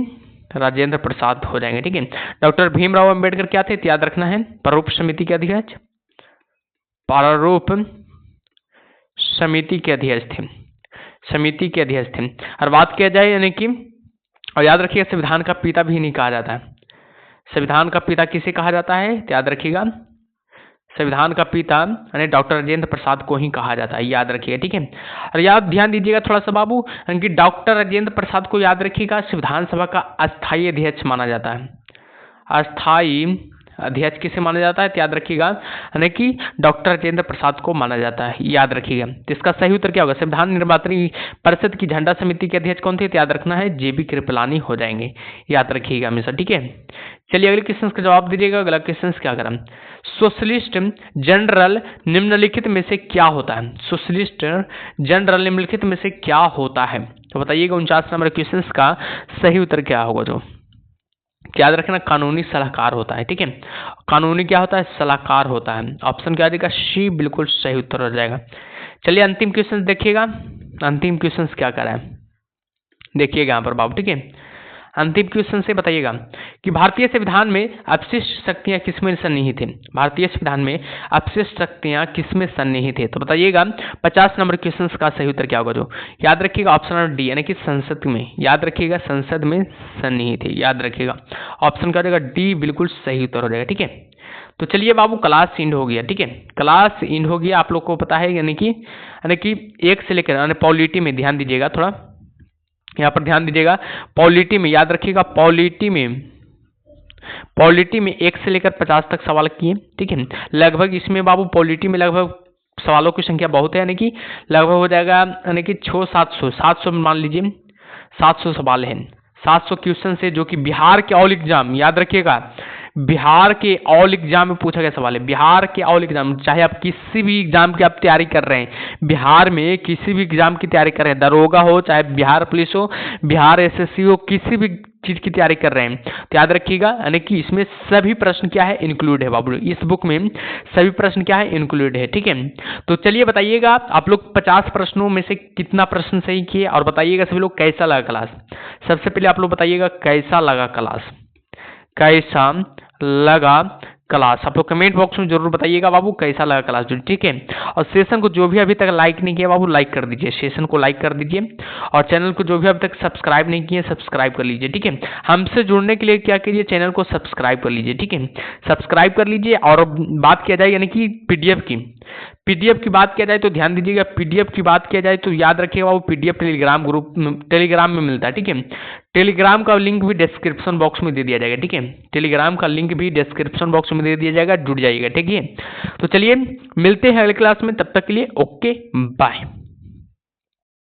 राजेंद्र प्रसाद हो जाएंगे। ठीक है, डॉक्टर भीमराव अंबेडकर क्या थे, याद रखना है, प्रारूप समिति के अध्यक्ष, प्रारूप समिति के अध्यक्ष थे, समिति के अध्यक्ष थे। और बात किया जाए यानी कि, और याद रखिएगा संविधान का पिता भी नहीं कहा जाता है। संविधान का पिता किसे कहा जाता है, याद रखिएगा संविधान का पिता यानी डॉक्टर राजेंद्र प्रसाद को ही कहा जाता है, याद रखिएगा। ठीक है, और याद ध्यान दीजिएगा थोड़ा सा बाबू कि डॉक्टर राजेंद्र प्रसाद को याद रखिएगा संविधान सभा का अस्थायी अध्यक्ष माना जाता है। अस्थायी अध्यक्ष किसे माना जाता है, याद रखिएगा यानी कि डॉक्टर राजेंद्र प्रसाद को माना जाता है, याद रखिएगा। तो इसका सही उत्तर क्या होगा, संविधान निर्मात्री परिषद की झंडा समिति के अध्यक्ष कौन थे, याद रखना है जेबी कृपलानी हो जाएंगे, याद रखिएगा हमेशा। ठीक है, चलिए अगले क्वेश्चन का जवाब दीजिएगा। अगला क्वेश्चन क्या करें, सोशलिस्ट जनरल निम्नलिखित में से क्या होता है, सोशलिस्ट जनरल निम्नलिखित में से क्या होता है, तो बताइएगा 49 नंबर क्वेश्चन का सही उत्तर क्या होगा। जो याद रखना कानूनी सलाहकार होता है। ठीक है, कानूनी क्या होता है, सलाहकार होता है। ऑप्शन क्या देगा, सी बिल्कुल सही उत्तर हो जाएगा। चलिए अंतिम क्वेश्चन देखिएगा, अंतिम क्वेश्चन क्या कर रहा है देखिएगा यहाँ पर बाबू। ठीक है, अंतिम क्वेश्चन से बताइएगा कि भारतीय संविधान में अपशिष्ट शक्तियां किसमें सन्निहित हैं, भारतीय संविधान में अपशिष्ट शक्तियां किसमें सन्निहित है, तो बताइएगा 50 नंबर क्वेश्चन का सही उत्तर क्या होगा। जो याद रखिएगा ऑप्शन नंबर डी यानी कि संसद में, याद रखिएगा संसद में सन्निहित है, याद रखिएगा ऑप्शन क्या हो जाएगा, डी बिल्कुल सही उत्तर हो जाएगा। ठीक है, तो चलिए बाबू क्लास इंड हो गया। ठीक है, क्लास इंड हो गया, आप लोग को पता है यानी कि एक से लेकर पॉलिटी में ध्यान दीजिएगा, थोड़ा यहाँ पर ध्यान दीजिएगा, पॉलिटी में याद रखिएगा, पॉलिटी में 1 से लेकर 50 तक सवाल किए। ठीक है, लगभग इसमें बाबू पॉलिटी में लगभग सवालों की संख्या बहुत है, यानी कि लगभग हो जाएगा यानी कि 700 मान लीजिए 700 सवाल हैं, 700 क्वेश्चन से, जो कि बिहार के ऑल एग्जाम, याद रखिएगा बिहार के ऑल एग्जाम में पूछा गया सवाल है। बिहार के ऑल एग्जाम, चाहे आप किसी भी एग्जाम की आप तैयारी कर रहे हैं, बिहार में किसी भी एग्जाम की तैयारी कर रहे हैं, दरोगा हो, चाहे बिहार पुलिस हो, बिहार एसएससी हो, किसी भी चीज की तैयारी कर रहे हैं, तो याद रखिएगा यानी कि इसमें सभी प्रश्न क्या है, इंक्लूड है बाबू, इस बुक में सभी प्रश्न क्या है, इंक्लूड है। ठीक है, तो चलिए बताइएगा आप लोग 50 प्रश्नों में से कितना प्रश्न सही किए, और बताइएगा सभी लोग कैसा लगा क्लास। सबसे पहले आप लोग बताइएगा कैसा लगा क्लास, कैसा लगा क्लास, आप लोग कमेंट बॉक्स में जरूर बताइएगा बाबू कैसा लगा क्लास। जो ठीक है, और सेशन को जो भी अभी तक लाइक नहीं किया बाबू लाइक कर दीजिए, सेशन को लाइक कर दीजिए, और चैनल को जो भी अभी तक सब्सक्राइब नहीं किए सब्सक्राइब कर लीजिए। ठीक है, हमसे जुड़ने के लिए क्या कीजिए, चैनल को सब्सक्राइब कर लीजिए। ठीक है, सब्सक्राइब कर लीजिए। और बात किया जाए यानी कि पीडीएफ की बात किया जाए तो ध्यान दीजिएगा, पीडीएफ की बात किया जाए तो याद रखिएगा वो पीडीएफ टेलीग्राम में मिलता है। ठीक है, टेलीग्राम का लिंक भी डिस्क्रिप्शन बॉक्स में दे दिया जाएगा। ठीक है, टेलीग्राम का लिंक भी डिस्क्रिप्शन बॉक्स में दे दिया जाएगा, जुड़ जाइएगा। ठीक है, तो चलिए मिलते हैं अगले क्लास में, तब तक के लिए ओके बाय।